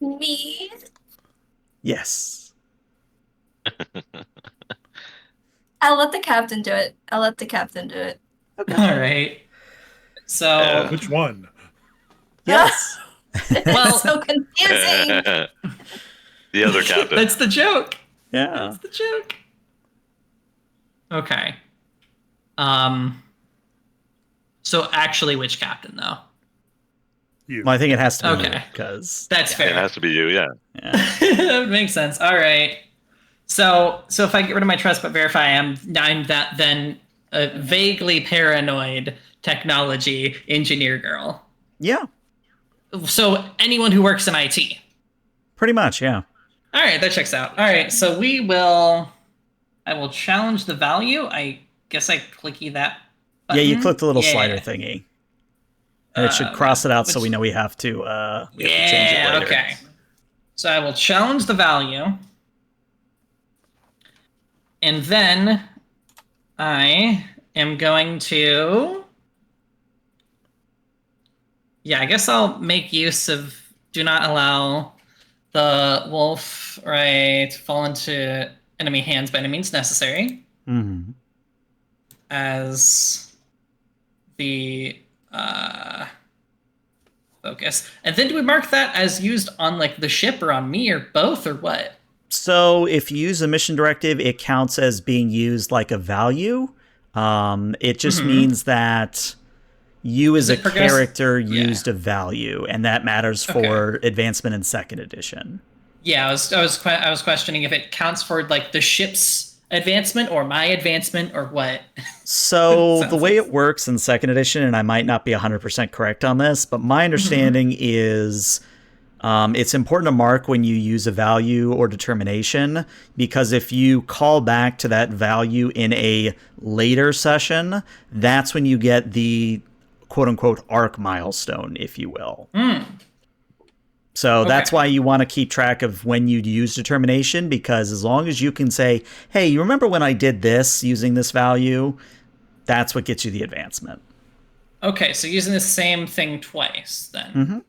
Speaker 5: Me?
Speaker 1: Yes.
Speaker 5: I'll let the captain do it.
Speaker 3: All right. So,
Speaker 2: Which one?
Speaker 1: Yes.
Speaker 5: It's
Speaker 3: Well-
Speaker 5: so confusing.
Speaker 4: The other captain.
Speaker 3: that's the joke.
Speaker 1: Yeah.
Speaker 3: That's the joke. Okay. So actually, which captain though?
Speaker 2: You.
Speaker 1: Well, I think it has to be
Speaker 3: Okay.
Speaker 1: because
Speaker 3: That's
Speaker 4: It
Speaker 3: fair.
Speaker 4: has to be you, yeah.
Speaker 3: That makes sense. All right. So if I get rid of my trust but verify, I'm that then a vaguely paranoid technology engineer girl.
Speaker 1: yeah,
Speaker 3: So anyone who works in IT.
Speaker 1: pretty much, yeah.
Speaker 3: All right, that checks out. All right, so I will challenge the value. I guess I clicky that
Speaker 1: Yeah,
Speaker 3: button.
Speaker 1: you click the little
Speaker 3: Yeah.
Speaker 1: slider thingy. And it should cross it out so we know we have to change it later.
Speaker 3: Okay. So I will challenge the value. And then I am going to... Yeah, I guess I'll make use of do not allow the Wolf-Rayet to fall into enemy hands by any means necessary
Speaker 1: Mm-hmm.
Speaker 3: as the focus. And then do we mark that as used on like the ship or on me or both or what?
Speaker 1: So if you use a mission directive, it counts as being used like a value. It just means that you as a character used a value, and that matters for advancement in second edition.
Speaker 3: Yeah, I was questioning if it counts for like the ship's advancement or my advancement or what.
Speaker 1: So the way it works in second edition, and I might not be 100% correct on this, but my understanding is it's important to mark when you use a value or determination, because if you call back to that value in a later session, that's when you get the quote-unquote arc milestone, if you will. So that's why you want to keep track of when you'd use determination, because as long as you can say, hey, you remember when I did this using this value, that's what gets you the advancement.
Speaker 3: Okay, so using the same thing twice, then.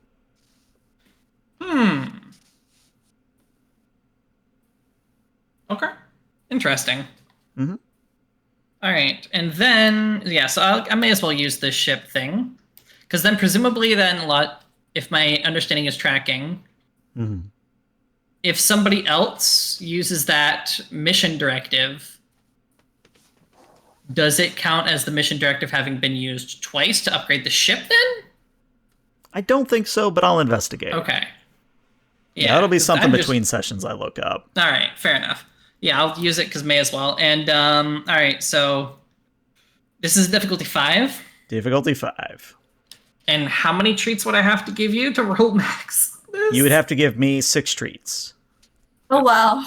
Speaker 3: Okay. Interesting. All right, and then, yeah, so I may as well use this ship thing, because then presumably then if my understanding is tracking, if somebody else uses that mission directive, does it count as the mission directive having been used twice to upgrade the ship then?
Speaker 1: I don't think so, but I'll investigate.
Speaker 3: Okay.
Speaker 1: Yeah, that'll be something between sessions I look up.
Speaker 3: All right, fair enough. Yeah, I'll use it because may as well. And all right, so this is difficulty 5.
Speaker 1: Difficulty 5.
Speaker 3: And how many treats would I have to give you to roll max this?
Speaker 1: You would have to give me 6 treats.
Speaker 5: Oh, wow.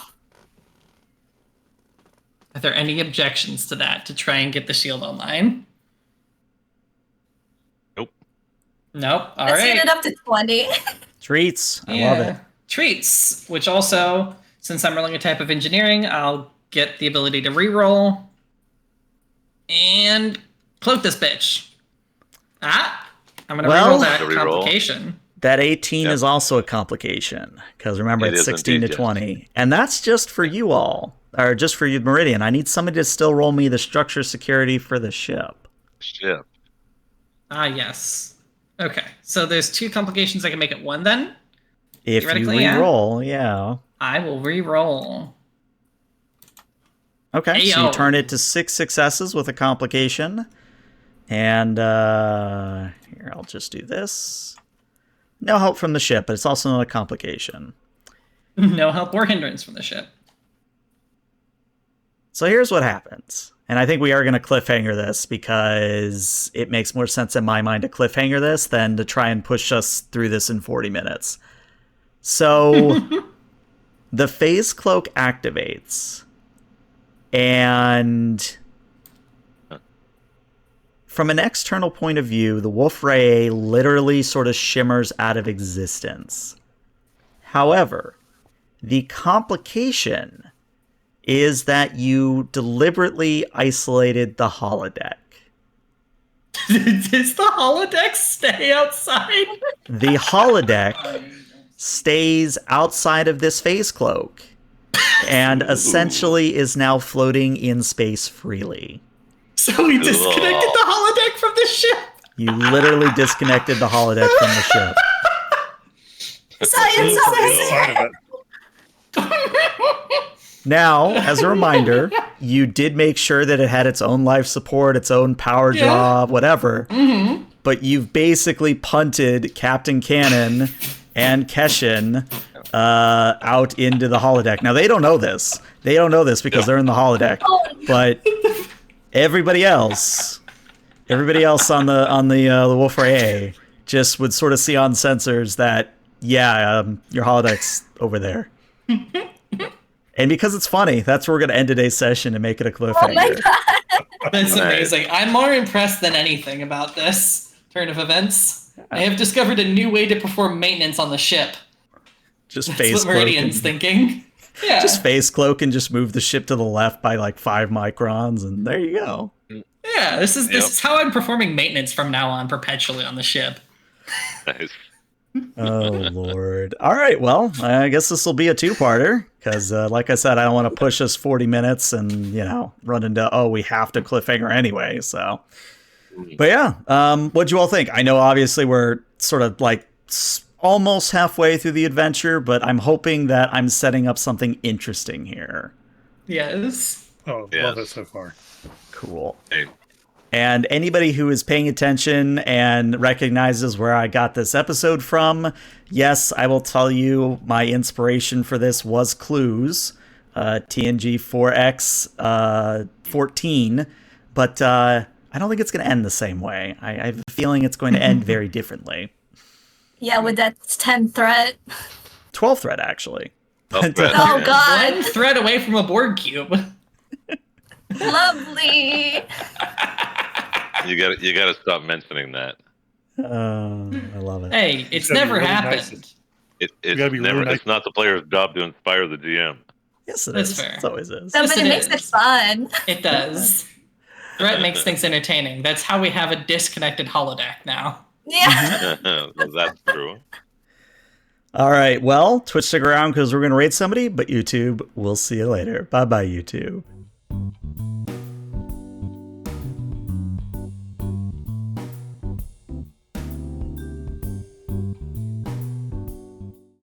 Speaker 3: Are there any objections to that to try and get the shield online?
Speaker 4: Nope.
Speaker 3: Nope. All
Speaker 5: Let's
Speaker 3: right.
Speaker 5: get it up to 20.
Speaker 1: Treats. I love it.
Speaker 3: Treats, which also, since I'm rolling a type of engineering, I'll get the ability to reroll and cloak this bitch. I'm going to reroll that complication.
Speaker 1: That 18 is also a complication, because remember, it's 16 to 20. And that's just for you all, or just for you, Meridian. I need somebody to still roll me the structure security for the ship.
Speaker 3: Yes. Okay, so there's 2 complications. I can make it 1 then?
Speaker 1: If you re-roll, yeah.
Speaker 3: I will re-roll.
Speaker 1: Okay, so you turn it to 6 successes with a complication. And here, I'll just do this. No help from the ship, but it's also not a complication.
Speaker 3: No help or hindrance from the ship.
Speaker 1: So here's what happens. And I think we are going to cliffhanger this, because it makes more sense in my mind to cliffhanger this than to try and push us through this in 40 minutes. So the phase cloak activates, and from an external point of view, the Wolf-Rayet literally sort of shimmers out of existence. However, the complication is that you deliberately isolated the holodeck.
Speaker 3: Does the holodeck stay outside?
Speaker 1: The holodeck stays outside of this phase cloak and essentially is now floating in space freely.
Speaker 3: So we disconnected the holodeck from the ship?
Speaker 1: You literally disconnected the holodeck from the ship.
Speaker 5: Science
Speaker 2: Side of it.
Speaker 1: Now, as a reminder, you did make sure that it had its own life support, its own power draw, whatever. but you've basically punted Captain Cannon and Keshin out into the holodeck. Now, they don't know this. They don't know this because they're in the holodeck. But everybody else on the Wolf-Rayet just would sort of see on sensors that, your holodeck's over there. And because it's funny, that's where we're going to end today's session and make it a cliffhanger.
Speaker 5: Oh my god!
Speaker 3: That's amazing. I'm more impressed than anything about this turn of events. I have discovered a new way to perform maintenance on the ship.
Speaker 1: Just
Speaker 3: That's
Speaker 1: face
Speaker 3: what
Speaker 1: cloak.
Speaker 3: Meridian's thinking. Yeah.
Speaker 1: Just face cloak and just move the ship to the left by like 5 microns, and there you go.
Speaker 3: Yeah, this is how I'm performing maintenance from now on, perpetually on the ship.
Speaker 4: Nice.
Speaker 1: Oh, Lord. All right, well, I guess this will be a two-parter, because like I said, I don't want to push us 40 minutes and, run into, we have to cliffhanger anyway, so. But yeah, what'd you all think? I know, obviously, we're sort of like almost halfway through the adventure, but I'm hoping that I'm setting up something interesting here.
Speaker 3: Yes.
Speaker 2: Oh,
Speaker 4: Yes.
Speaker 2: love it so far.
Speaker 1: Cool.
Speaker 4: Hey,
Speaker 1: And anybody who is paying attention and recognizes where I got this episode from, yes, I will tell you my inspiration for this was Clues, TNG 4X 14, but I don't think it's going to end the same way. I have a feeling it's going to end very differently.
Speaker 5: Yeah, with that 10 threat.
Speaker 1: 12 thread, actually.
Speaker 4: Oh,
Speaker 1: But,
Speaker 4: thread.
Speaker 5: Oh
Speaker 4: Yeah.
Speaker 5: god!
Speaker 3: One thread away from a Borg cube.
Speaker 5: Lovely!
Speaker 4: You got to stop mentioning that.
Speaker 1: I love it.
Speaker 3: Hey, it's
Speaker 2: gotta be
Speaker 3: never
Speaker 2: really
Speaker 3: happened.
Speaker 2: nice.
Speaker 4: It's
Speaker 2: gotta be
Speaker 4: never.
Speaker 2: really nice.
Speaker 4: It's not the player's job to inspire the GM.
Speaker 1: Yes, it
Speaker 3: That's
Speaker 1: is.
Speaker 3: fair.
Speaker 1: It always is.
Speaker 5: No,
Speaker 3: Yes,
Speaker 5: but it
Speaker 3: it
Speaker 5: makes
Speaker 3: is.
Speaker 5: it fun.
Speaker 3: It does. Threat makes things entertaining. That's how we have a disconnected holodeck now.
Speaker 5: Yeah.
Speaker 4: Well, that's true.
Speaker 1: All right, well, Twitch, stick around because we're going to rate somebody, but YouTube, we'll see you later. Bye-bye, YouTube.